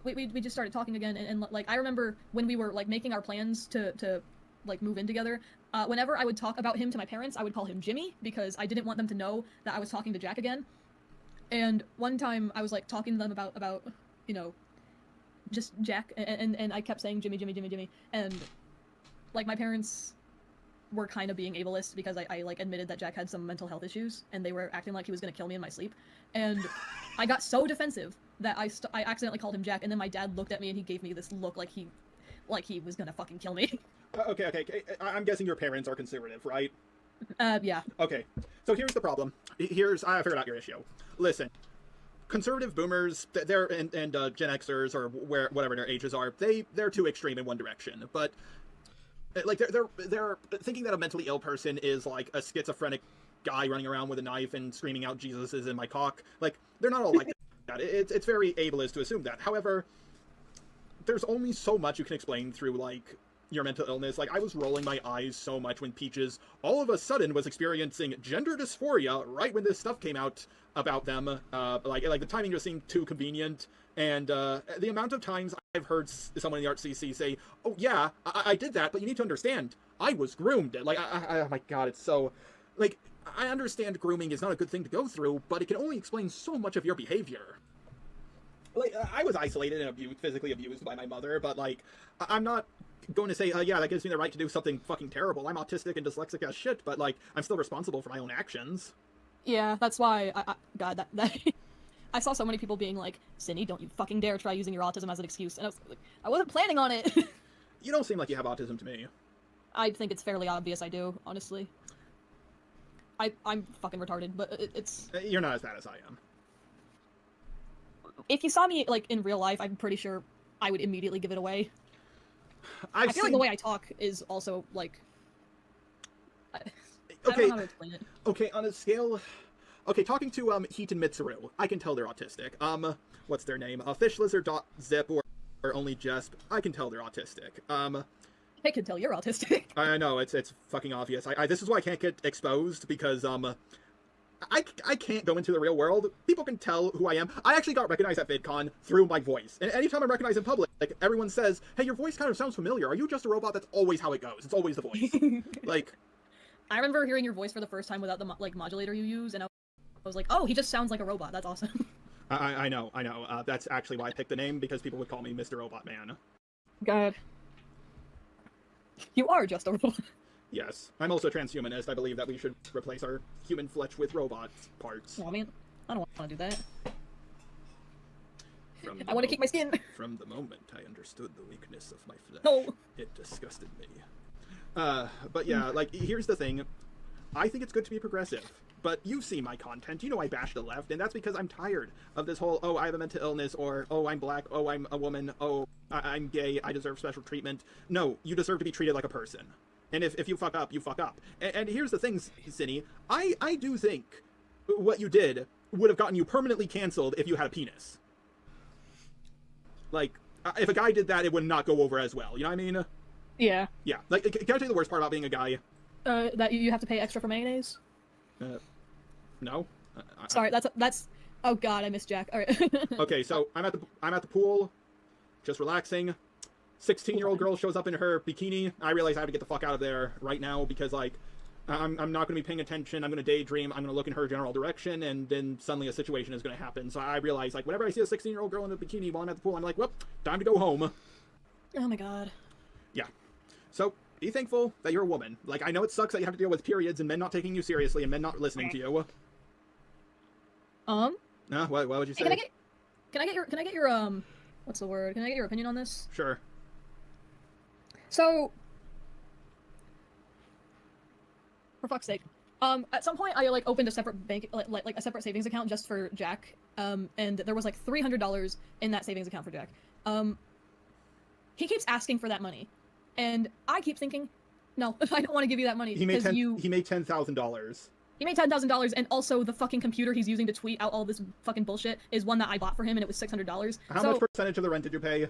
we just started talking again, and like, I remember when we were, like, making our plans to like, move in together, whenever I would talk about him to my parents, I would call him Jimmy, because I didn't want them to know that I was talking to Jack again. And one time I was, like, talking to them about just Jack, and I kept saying Jimmy, and, like, my parents were kind of being ableist because I like, admitted that Jack had some mental health issues, and they were acting like he was gonna kill me in my sleep, and I got so defensive that I accidentally called him Jack, and then my dad looked at me and he gave me this look like he was gonna fucking kill me. Okay. I'm guessing your parents are conservative, right? Yeah. Okay, so here's the problem. I figured out your issue. Listen, conservative boomers, they're and Gen Xers or whatever their ages are, they're too extreme in one direction. But like they're thinking that a mentally ill person is like a schizophrenic guy running around with a knife and screaming out "Jesus is in my cock." Like they're not all like that. It's very ableist to assume that. However, there's only so much you can explain through like your mental illness. Like I was rolling my eyes so much when Peaches all of a sudden was experiencing gender dysphoria right when this stuff came out about them. Like the timing just seemed too convenient. And the amount of times I've heard someone in the ArtCC say, "Oh yeah, I did that, but you need to understand, I was groomed." Like, oh my god, it's so... Like, I understand grooming is not a good thing to go through, but it can only explain so much of your behavior. Like, I was isolated and abused, physically abused by my mother, but like, I'm not going to say, yeah, that gives me the right to do something fucking terrible. I'm autistic and dyslexic as shit, but like, I'm still responsible for my own actions. Yeah, that's why God, that I saw so many people being like, "Cindy, don't you fucking dare try using your autism as an excuse." And I was like, I wasn't planning on it. You don't seem like you have autism to me. I think it's fairly obvious I do, honestly. I'm fucking retarded, but it's... You're not as bad as I am. If you saw me, like, in real life, I'm pretty sure I would immediately give it away. I feel like the way I talk is also, like... I don't know how to explain it. Okay, on a scale... Okay, talking to Heat and Mitsuru, I can tell they're autistic. What's their name? Fish Lizard Zip or only Jesp, I can tell they're autistic. I can tell you're autistic. I know, it's fucking obvious. This is why I can't get exposed, because I can't go into the real world. People can tell who I am. I actually got recognized at VidCon through my voice. And anytime I'm recognized in public, like, everyone says, "Hey, your voice kind of sounds familiar. Are you just a robot?" That's always how it goes. It's always the voice. Like... I remember hearing your voice for the first time without the, like, modulator you use, and I was like, oh, he just sounds like a robot. That's awesome. I know. That's actually why I picked the name, because people would call me Mr. Robot Man. God. You are just a robot. Yes. I'm also a transhumanist. I believe that we should replace our human flesh with robot parts. Oh, I mean, I don't want to do that. I want to keep my skin. From the moment I understood the weakness of my flesh, no. It disgusted me. But yeah, like, here's the thing. I think it's good to be progressive. But you see my content, you know I bash the left, and that's because I'm tired of this whole, "Oh, I have a mental illness," or, "Oh, I'm black," "Oh, I'm a woman," "Oh, I'm gay, I deserve special treatment." No, you deserve to be treated like a person. And if you fuck up, you fuck up. And here's the thing, Cinny, I do think what you did would have gotten you permanently canceled if you had a penis. Like, if a guy did that, it would not go over as well, you know what I mean? Yeah. Yeah, like, can I tell you the worst part about being a guy? That you have to pay extra for mayonnaise? No. Sorry, that's. Oh God, I missed Jack. All right. Okay, so I'm at the pool, just relaxing. 16-year-old girl shows up in her bikini. I realize I have to get the fuck out of there right now because, like, I'm not going to be paying attention. I'm going to daydream. I'm going to look in her general direction, and then suddenly a situation is going to happen. So I realize, like, whenever I see a 16-year-old girl in a bikini while I'm at the pool, I'm like, well, time to go home. Oh my God. Yeah. So be thankful that you're a woman. Like, I know it sucks that you have to deal with periods and men not taking you seriously and men not listening to you. What would you say? Hey, can I get your what's the word? Can I get your opinion on this? Sure. So, for fuck's sake, at some point I like opened a separate bank, like a separate savings account just for Jack, and there was like $300 in that savings account for Jack. He keeps asking for that money, and I keep thinking, no, I don't want to give you that money. He made $10,000. He made $10,000, and also the fucking computer he's using to tweet out all this fucking bullshit is one that I bought for him, and it was $600. How much percentage of the rent did you pay?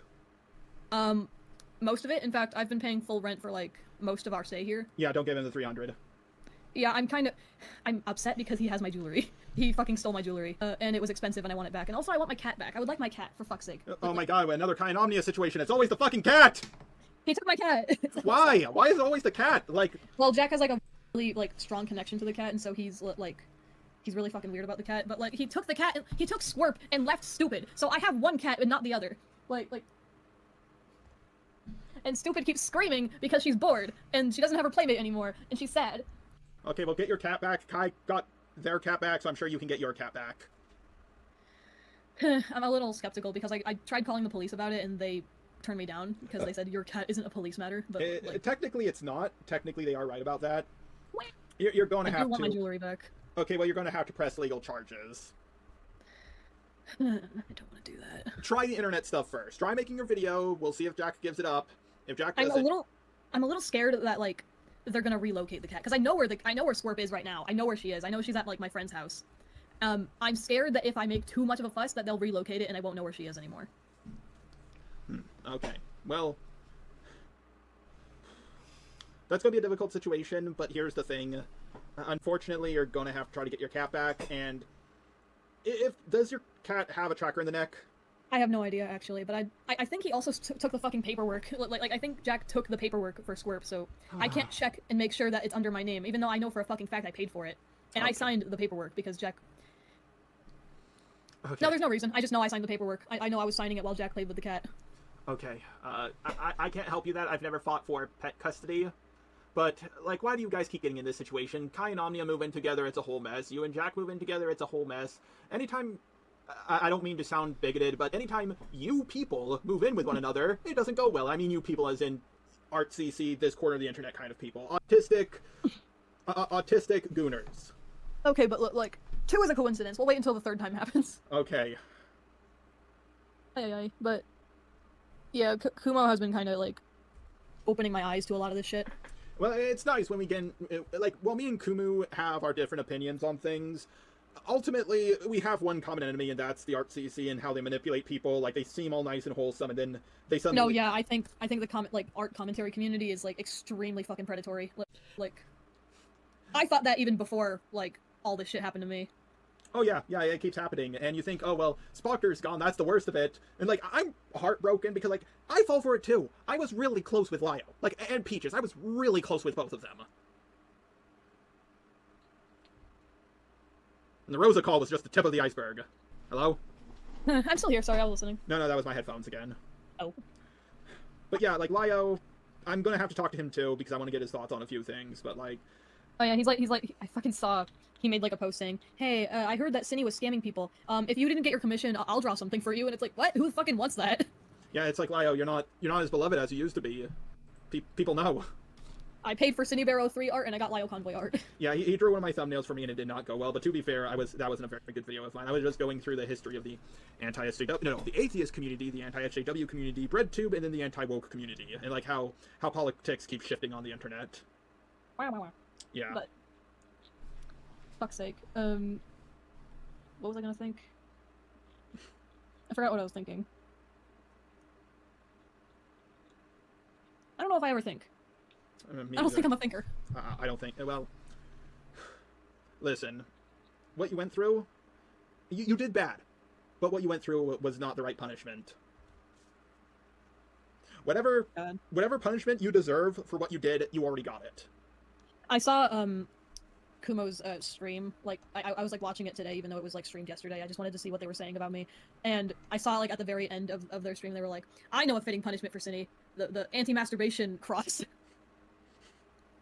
Most of it. In fact, I've been paying full rent for, like, most of our stay here. Yeah, don't give him the 300. Yeah, I'm upset because he has my jewelry. He fucking stole my jewelry, and it was expensive, and I want it back. And also, I want my cat back. I would like my cat, for fuck's sake. Oh my God, another Kai and Omnia situation. It's always the fucking cat! He took my cat! Why? Why is it always the cat? Like... Well, Jack has, like, a really, like, strong connection to the cat, and so he's, like... He's really fucking weird about the cat, but, like, he took the cat, and he took Swerp and left Stupid. So I have one cat, but not the other. Like... And Stupid keeps screaming because she's bored, and she doesn't have her playmate anymore, and she's sad. Okay, well, get your cat back. Kai got their cat back, so I'm sure you can get your cat back. I'm a little skeptical because I tried calling the police about it, and they turned me down because they said your cat isn't a police matter. But like... Technically, it's not. Technically, they are right about that. You're going to have to... I want my jewelry back. Okay, well, you're going to have to press legal charges. I don't want to do that. Try the internet stuff first. Try making your video. We'll see if Jack gives it up. If Jack I'm doesn't... a little scared that, like, they're gonna relocate the cat. Because I know where Swerp is right now. I know where she is. I know she's at, like, my friend's house. I'm scared that if I make too much of a fuss that they'll relocate it and I won't know where she is anymore. Okay. Well... That's going to be a difficult situation, but here's the thing. Unfortunately, you're going to have to try to get your cat back, and... Does your cat have a tracker in the neck? I have no idea, actually, but I think he also took the fucking paperwork. Like, I think Jack took the paperwork for Swerp, so I can't check and make sure that it's under my name, even though I know for a fucking fact I paid for it. And I signed the paperwork because Jack... Okay. No, there's no reason. I just know I signed the paperwork. I know I was signing it while Jack played with the cat. Okay. I can't help you that. I've never fought for pet custody. But, like, why do you guys keep getting in this situation? Kai and Omnia move in together, it's a whole mess. You and Jack move in together, it's a whole mess. Anytime... I don't mean to sound bigoted, but anytime you people move in with one another, it doesn't go well. I mean you people as in ArtCC, this corner of the internet kind of people. Autistic gooners. Okay, but look, like, 2 is a coincidence. We'll wait until the 3rd time happens. Okay. But... Yeah, Kumo has been kind of, like, opening my eyes to a lot of this shit. Well, it's nice when we get... Like, while me and Kumu have our different opinions on things, ultimately, we have one common enemy, and that's the ArtCC and how they manipulate people. Like, they seem all nice and wholesome, and then they suddenly... No, yeah, I think the art commentary community is, like, extremely fucking predatory. Like, I thought that even before, like, all this shit happened to me. Oh, yeah, it keeps happening. And you think, oh, well, Spocter's gone, that's the worst of it. And, like, I'm heartbroken because, like, I fall for it, too. I was really close with Lio. Like, and Peaches. I was really close with both of them. And the Rosa call was just the tip of the iceberg. Hello? I'm still here, sorry, I was listening. No, that was my headphones again. Oh. But yeah, like, Lio, I'm gonna have to talk to him, too, because I want to get his thoughts on a few things, but, like... Oh, yeah, he's like, I fucking saw... He made, like, a post saying, hey, I heard that Cinny was scamming people. If you didn't get your commission, I'll draw something for you. And it's like, what? Who fucking wants that? Yeah, it's like, Lio, you're not as beloved as you used to be. People know. I paid for Synnibear 03 art, and I got Lio Convoy art. Yeah, he drew one of my thumbnails for me, and it did not go well. But to be fair, that wasn't a very good video of mine. I was just going through the history of the the atheist community, the anti-SJW community, BreadTube, and then the anti-woke community, and like how politics keep shifting on the internet. Wow. Yeah. But, fuck's sake. What was I gonna think? I forgot what I was thinking. I don't know if I ever think. I don't think I'm a thinker. I don't think... Well, listen. What you went through, you did bad. But what you went through was not the right punishment. Whatever punishment you deserve for what you did, you already got it. I saw, Kumo's, stream. Like, I was, like, watching it today, even though it was, like, streamed yesterday. I just wanted to see what they were saying about me. And I saw, like, at the very end of their stream, they were like, I know a fitting punishment for Cinny. The anti-masturbation cross.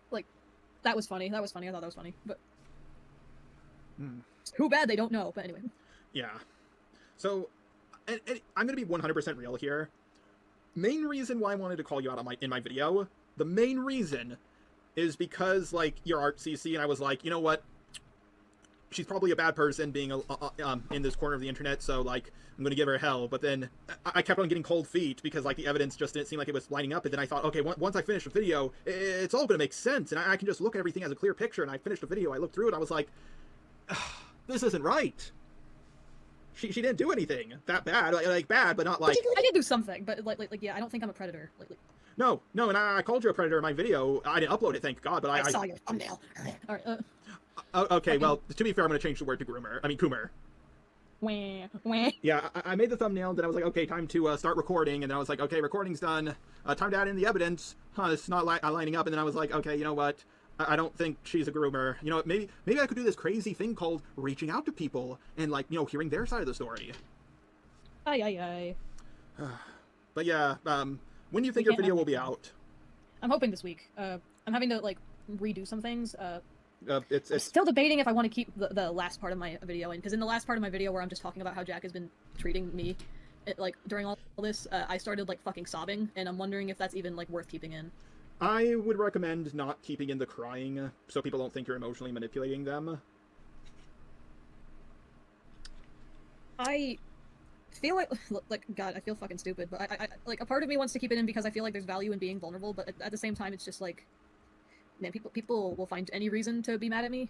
Like, that was funny. I thought that was funny. But too bad they don't know. But anyway. Yeah. So, and I'm going to be 100% real here. Main reason why I wanted to call you out in my video, the main reason is because, like, you're ArtCC, and I was like, you know what? She's probably a bad person being in this corner of the internet, so, like, I'm gonna give her hell. But then I kept on getting cold feet because, like, the evidence just didn't seem like it was lining up. And then I thought, okay, once I finish the video, it's all gonna make sense, and I can just look at everything as a clear picture. And I finished the video, I looked through it, I was like, this isn't right. She didn't do anything that bad, like bad, but not like... I did do something, but, like yeah, I don't think I'm a predator. No, and I called you a predator in my video. I didn't upload it, thank God, but I saw your thumbnail. Alright, okay, well, to be fair, I'm gonna change the word to Coomer. Wah. Yeah, I made the thumbnail, then I was like, okay, time to start recording, and then I was like, okay, recording's done. Time to add in the evidence. This is not lining up, and then I was like, okay, you know what? I don't think she's a groomer. You know, maybe I could do this crazy thing called reaching out to people and, like, you know, hearing their side of the story. Aye. But yeah, when do you think your video will be out? I'm hoping this week. I'm having to, like, redo some things. I'm It's still debating if I want to keep the last part of my video in, because in the last part of my video where I'm just talking about how Jack has been treating me, like, during all this, I started, like, fucking sobbing, and I'm wondering if that's even, like, worth keeping in. I would recommend not keeping in the crying, so people don't think you're emotionally manipulating them. I feel like God, I feel fucking stupid, but I like a part of me wants to keep it in because I feel like there's value in being vulnerable, but at the same time, it's just like, man, people will find any reason to be mad at me.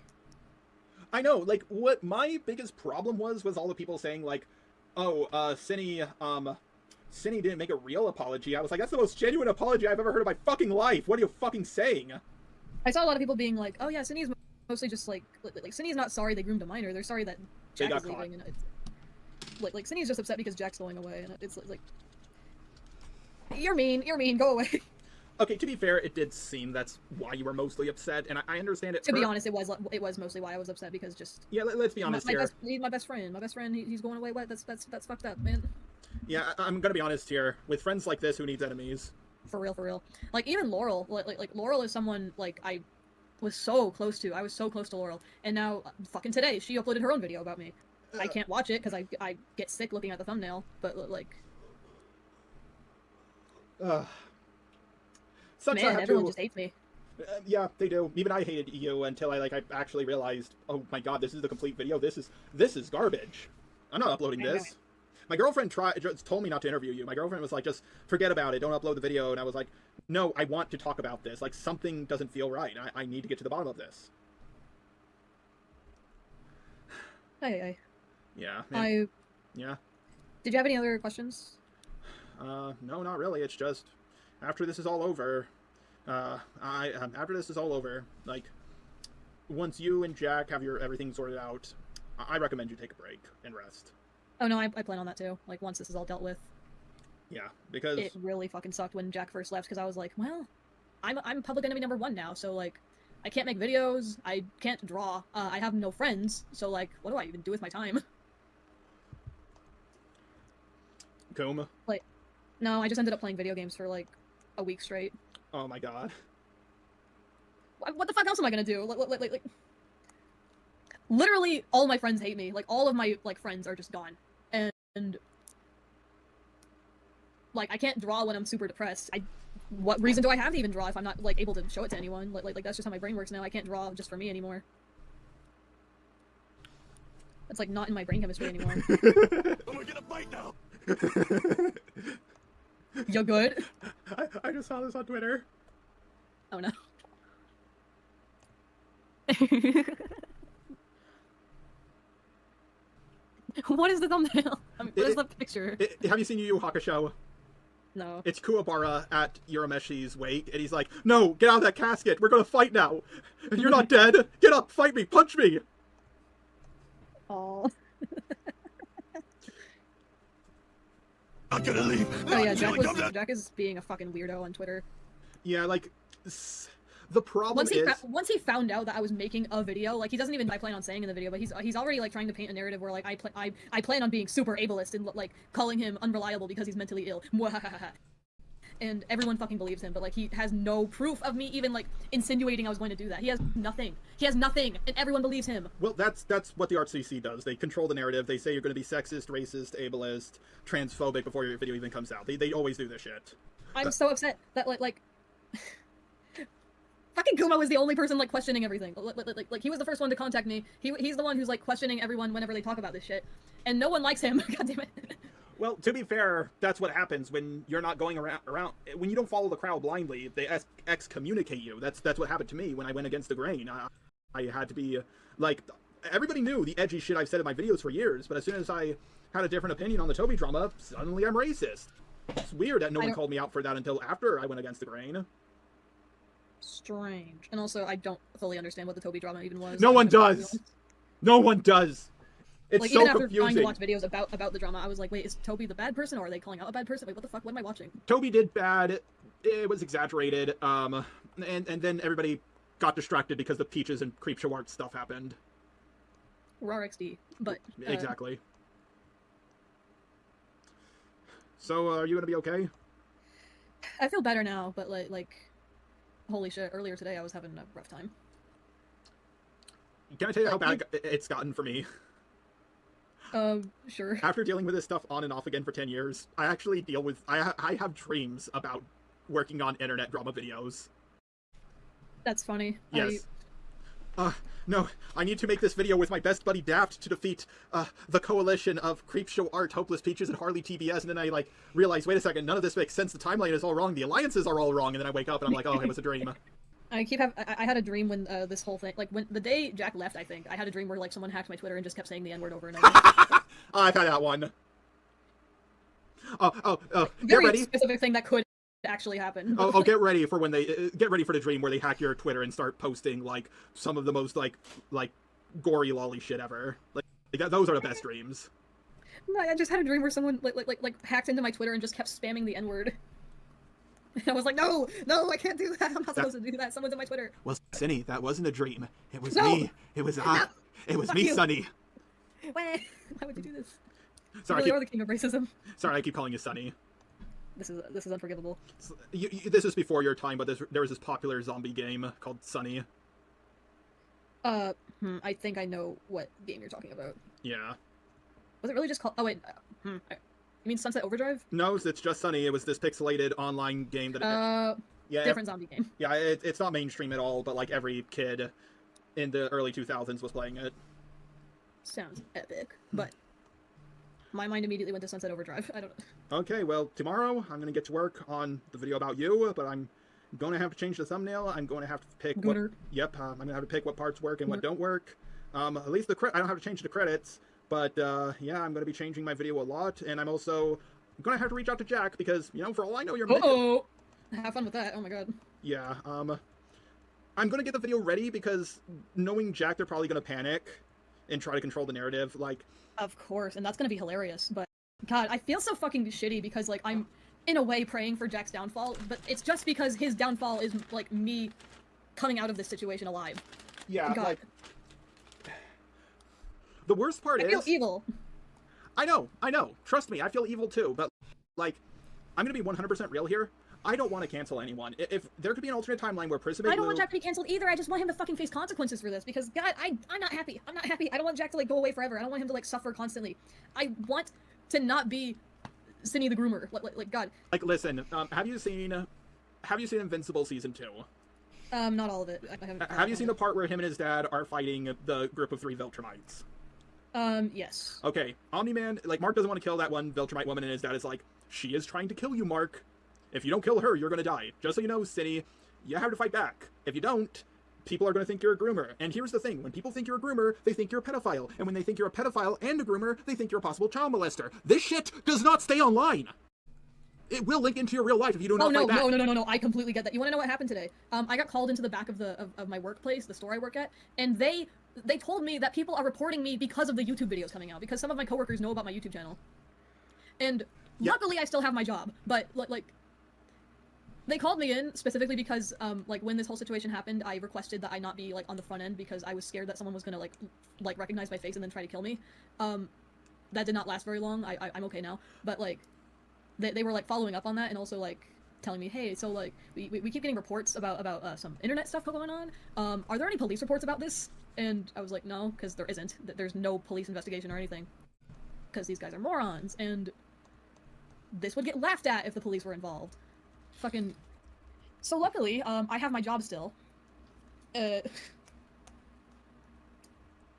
I know, like, what my biggest problem was all the people saying, like, oh, Cinny didn't make a real apology. I was like, that's the most genuine apology I've ever heard in my fucking life. What are you fucking saying? I saw a lot of people being like, oh yeah, Cinny's mostly just like Cinny's not sorry they groomed a minor, they're sorry that Jack is leaving, and it's like Cinny's just upset because Jack's going away, and it's like, you're mean, go away. Okay, to be fair, it did seem that's why you were mostly upset, and I understand it. To be honest, it was mostly why I was upset, because just let's be honest here. He's my best friend. He's going away. What? That's fucked up, man. Yeah, I'm gonna be honest here. With friends like this, who needs enemies? For real. Like even Laurel, like Laurel is someone like I was so close to. I was so close to Laurel, and now fucking today she uploaded her own video about me. I can't watch it because I get sick looking at the thumbnail, but like. Sucks. Man, everyone just hates me. Yeah, they do. Even I hated you until I actually realized, oh my god, this is the complete video. This is garbage. I'm not uploading this. My girlfriend just told me not to interview you. My girlfriend was like, just forget about it. Don't upload the video. And I was like, no, I want to talk about this. Like, something doesn't feel right. I need to get to the bottom of this. Hey. Yeah. Yeah. Did you have any other questions? No, not really. It's just, after this is all over, after this is all over, like, once you and Jack have everything sorted out, I recommend you take a break and rest. Oh no, I plan on that too. Like, once this is all dealt with. Yeah, because it really fucking sucked when Jack first left, because I was like, well, I'm public enemy #1 now, so like, I can't make videos, I can't draw, I have no friends, so like, what do I even do with my time? Kuma? Like, no, I just ended up playing video games for like a week straight. Oh my god. What the fuck else am I gonna do? Like, literally all my friends hate me. Like, all of my like friends are just gone, and like, I can't draw when I'm super depressed. What reason do I have to even draw if I'm not like able to show it to anyone? Like that's just how my brain works now. I can't draw just for me anymore. It's like not in my brain chemistry anymore. I'm gonna get a bite now. You good? I just saw this on Twitter. Oh no. What is the thumbnail? I mean, what is the picture? Have you seen Yu Yu Hakusho? No. It's Kuwabara at Urameshi's wake, and he's like, no, get out of that casket, we're gonna fight now! You're not dead! Get up, fight me, punch me! Aww. I'm gonna leave. Oh yeah, Jack is being a fucking weirdo on Twitter. Yeah, like, the problem once he found out that I was making a video, like, he doesn't even I plan on saying in the video, but he's already like trying to paint a narrative where like I plan on being super ableist and like calling him unreliable because he's mentally ill. And everyone fucking believes him, but like he has no proof of me even like insinuating I was going to do that. He has nothing. He has nothing, and everyone believes him. Well, that's what the RCC does. They control the narrative. They say you're going to be sexist, racist, ableist, transphobic before your video even comes out. They always do this shit. I'm so upset that like fucking Kuma was the only person like questioning everything. Like he was the first one to contact me. He's the one who's like questioning everyone whenever they talk about this shit, and no one likes him. God damn it. Well, to be fair, that's what happens when you're not going around when you don't follow the crowd blindly. They excommunicate you. That's what happened to me when I went against the grain. I had to be like, everybody knew the edgy shit I've said in my videos for years, but as soon as I had a different opinion on the Toby drama, suddenly I'm racist. It's weird that no one called me out for that until after I went against the grain. Strange. And also, I don't fully understand what the Toby drama even was. No one does. No one does. It's like, so even after confusing. trying to watch videos about the drama, I was like, wait, is Toby the bad person, or are they calling out a bad person? Wait, what the fuck? What am I watching? Toby did bad. It was exaggerated. And then everybody got distracted because the Peaches and Creepshow art stuff happened. RARXD, but... Exactly. So, are you gonna be okay? I feel better now, but like... Holy shit, earlier today I was having a rough time. Can I tell you how bad it's gotten for me? Sure. After dealing with this stuff on and off again for 10 years, I actually deal with... I have dreams about working on internet drama videos. That's funny. Yes. No, I need to make this video with my best buddy Daft to defeat, the coalition of Creepshow Art, Hopeless Peaches, and Harley TBS, and then I, like, realize, wait a second, none of this makes sense, the timeline is all wrong, the alliances are all wrong, and then I wake up and I'm like, oh, it was a dream. I had a dream when, this whole thing, like, when the day Jack left, I think, I had a dream where, like, someone hacked my Twitter and just kept saying the N-word over and over. Oh, I've had that one. Oh, get Very ready. specific thing that could actually happen. Oh, get ready for when they, get ready for the dream where they hack your Twitter and start posting, like, some of the most, like, gory lolly shit ever. Like those are the best dreams. No, I just had a dream where someone, like, hacked into my Twitter and just kept spamming the N-word. And I was like, no, I can't do that. I'm not supposed to do that. Someone's in my Twitter. Well, Cinny, that wasn't a dream. It was No! me. It was I. It was Fuck me, you. Sunny. Why would you do this? Sorry, You really are the king of racism. sorry, I keep calling you Sunny. This is unforgivable. This is before your time, but there was this popular zombie game called Sunny. I think I know what game you're talking about. Yeah. Was it really just called? Oh wait, you mean Sunset Overdrive? No, it's just Sunny. It was this pixelated online game that. Yeah. Different zombie game. Yeah, it's not mainstream at all, but like every kid in the early 2000s was playing it. Sounds epic, but my mind immediately went to Sunset Overdrive. I don't know. Okay, well, tomorrow I'm gonna get to work on the video about you, but I'm gonna have to change the thumbnail. I'm going to have to pick what. Yep, I'm gonna have to pick what parts work and what don't work. At least I don't have to change the credits, but yeah, I'm gonna be changing my video a lot, and I'm also gonna have to reach out to Jack because, you know, for all I know, you're. Uh-oh! Have fun with that. Oh my god. Yeah. I'm gonna get the video ready because knowing Jack, they're probably gonna panic and try to control the narrative. Like. Of course, and that's gonna be hilarious. But God, I feel so fucking shitty because like I'm in a way praying for Jack's downfall, but it's just because his downfall is like me coming out of this situation alive. Yeah. God. Like. The worst part is. I feel evil. I know. Trust me, I feel evil too. But like, I'm gonna be 100% real here. I don't want to cancel anyone. If there could be an alternate timeline where Participate I don't want Jack to be canceled either. I just want him to fucking face consequences for this because God, I'm not happy. I'm not happy. I don't want Jack to like go away forever. I don't want him to like suffer constantly. I want to not be Cinny the Groomer. Like God. Like, listen. Have you seen Invincible season 2? Not all of it. I haven't. Have you seen the part where him and his dad are fighting the group of 3 Viltrumites? Yes. Okay, Omni-Man, like, Mark doesn't want to kill that one Viltrumite woman, and his dad is like, she is trying to kill you, Mark. If you don't kill her, you're gonna die. Just so you know, Cinny, you have to fight back. If you don't, people are gonna think you're a groomer. And here's the thing, when people think you're a groomer, they think you're a pedophile. And when they think you're a pedophile and a groomer, they think you're a possible child molester. This shit does not stay online! It will link into your real life if you do not fight back. No, I completely get that. You wanna know what happened today? I got called into the back of my workplace, the store I work at, and they told me that people are reporting me because of the YouTube videos coming out, because some of my coworkers know about my YouTube channel. And luckily I still have my job, but like they called me in specifically because like when this whole situation happened, I requested that I not be like on the front end because I was scared that someone was gonna like recognize my face and then try to kill me. That did not last very long. I'm okay now, but like they were like following up on that and also like telling me, hey, so like we keep getting reports about some internet stuff going on. Are there any police reports about this? And I was like, no, because there isn't. There's no police investigation or anything. Because these guys are morons, and this would get laughed at if the police were involved. Fucking... So luckily, I have my job still.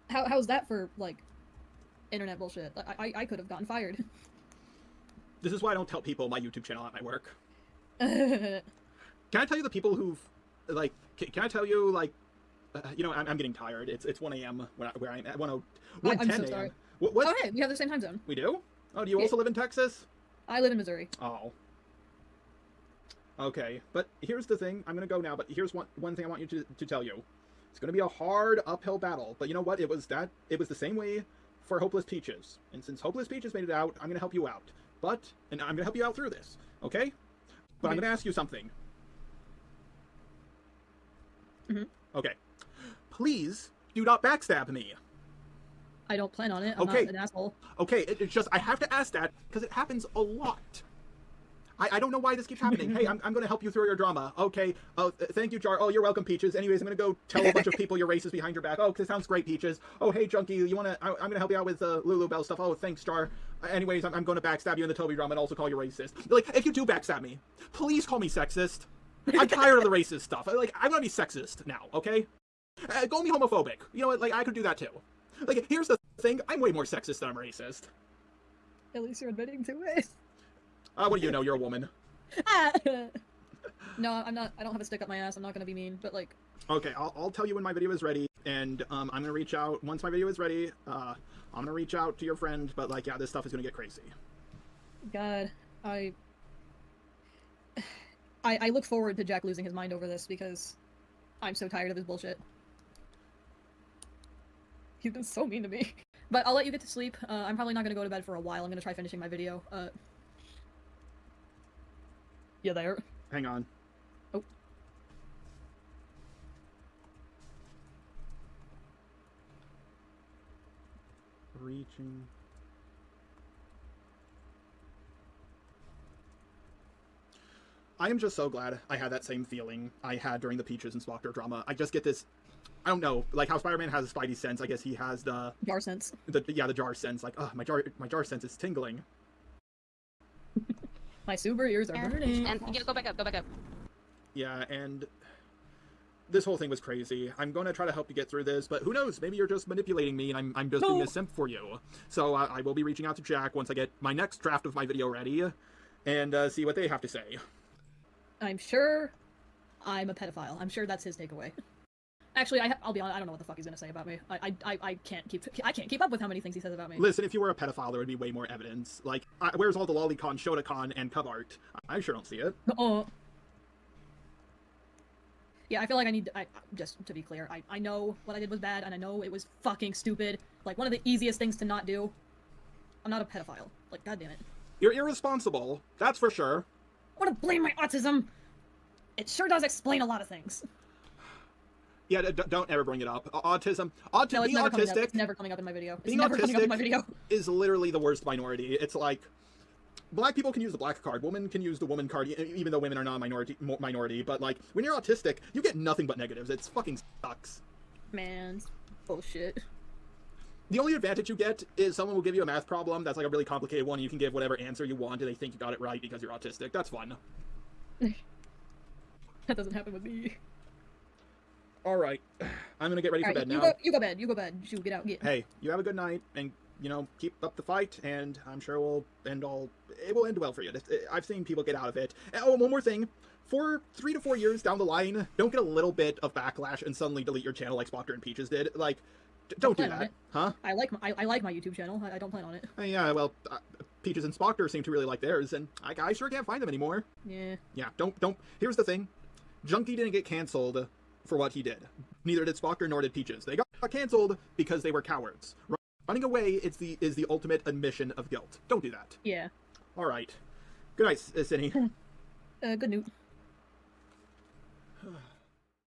How's that for, like, internet bullshit? I could have gotten fired. This is why I don't tell people my YouTube channel at my work. Can I tell you the people who've, like, can I tell you, like, you know, I'm getting tired. It's 1 a.m. where I'm at. 1:10 I'm so sorry. What? Oh, hey, we have the same time zone. We do? Oh, do you also live in Texas? I live in Missouri. Oh. Okay, but here's the thing. I'm gonna go now, but here's one thing I want you to tell you. It's gonna be a hard uphill battle, but you know what? It was the same way for Hopeless Peaches. And since Hopeless Peaches made it out, I'm gonna help you out. And I'm gonna help you out through this, okay? But I'm gonna ask you something. Mm-hmm. Okay. Please do not backstab me. I don't plan on it. I'm not an asshole. Okay, it's just, I have to ask that because it happens a lot. I don't know why this keeps happening. Hey, I'm going to help you through your drama. Okay. Oh, thank you, Jar. Oh, you're welcome, Peaches. Anyways, I'm going to go tell a bunch of people you're racist behind your back. Oh, this sounds great, Peaches. Oh, hey, Junkie, I'm going to help you out with Lulu Bell stuff. Oh, thanks, Jar. Anyways, I'm going to backstab you in the Toby drama and also call you racist. Like, if you do backstab me, please call me sexist. I'm tired of the racist stuff. Like, I want to be sexist now, okay? Call me homophobic. You know what? Like, I could do that too. Like, here's the thing. I'm way more sexist than I'm racist. At least you're admitting to it. What do you know? You're a woman. No, I'm not. I don't have a stick up my ass. I'm not gonna be mean, but like. Okay, I'll tell you when my video is ready, and I'm gonna reach out once my video is ready. I'm gonna reach out to your friend, but like, yeah, this stuff is gonna get crazy. God, I look forward to Jack losing his mind over this because I'm so tired of his bullshit. He's been so mean to me. But I'll let you get to sleep. I'm probably not gonna go to bed for a while. I'm gonna try finishing my video. You there? Hang on. Oh. Reaching. I am just so glad I had that same feeling I had during the Peaches and Spockter drama. I just get this, I don't know, like how Spider-Man has a spidey sense, I guess he has the... Jar sense. The jar sense, like, oh, my jar sense is tingling. My super ears are burning. And you go back up, go back up. Yeah, and this whole thing was crazy. I'm going to try to help you get through this, but who knows? Maybe you're just manipulating me, and I'm just being a simp for you. So I will be reaching out to Jack once I get my next draft of my video ready, and see what they have to say. I'm sure I'm a pedophile. I'm sure that's his takeaway. Actually, I'll be honest. I don't know what the fuck he's gonna say about me. I can't keep up with how many things he says about me. Listen, if you were a pedophile, there would be way more evidence. Like, where's all the lolicon, shotacon, and cub art? I sure don't see it. Yeah, I feel like I need to, just to be clear, I know what I did was bad, and I know it was fucking stupid. Like, one of the easiest things to not do. I'm not a pedophile. Like, goddammit. You're irresponsible, that's for sure. I want to blame my autism! It sure does explain a lot of things. Yeah, don't ever bring it up. Autism. No, Being it's never autistic. Coming up. It's never coming up in my video. It's Being never coming up in my autistic video. is literally the worst minority. It's like, black people can use the black card, women can use the woman card, even though women are not a minority. But like, when you're autistic, you get nothing but negatives. It's fucking sucks. Man, bullshit. The only advantage you get is someone will give you a math problem that's like a really complicated one, and you can give whatever answer you want, and they think you got it right because you're autistic. That's fun. That doesn't happen with me. Alright, I'm gonna get ready for bed now. You go bed. Shoot, get out. Get. Hey, you have a good night, and, you know, keep up the fight, and I'm sure it will end well for you. I've seen people get out of it. Oh, and one more thing. For 3 to 4 years down the line, don't get a little bit of backlash and suddenly delete your channel like Spockter and Peaches did. Like, don't do that. Huh? I like my YouTube channel. I don't plan on it. Yeah, well, Peaches and Spockter seem to really like theirs, and I sure can't find them anymore. Yeah. Yeah, don't. Here's the thing. Junkie didn't get canceled for what he did. Neither did Spockter nor did Peaches. They got canceled because they were cowards. Running away is the ultimate admission of guilt. Don't do that. Yeah. All right. Good night, Cindy. Good note.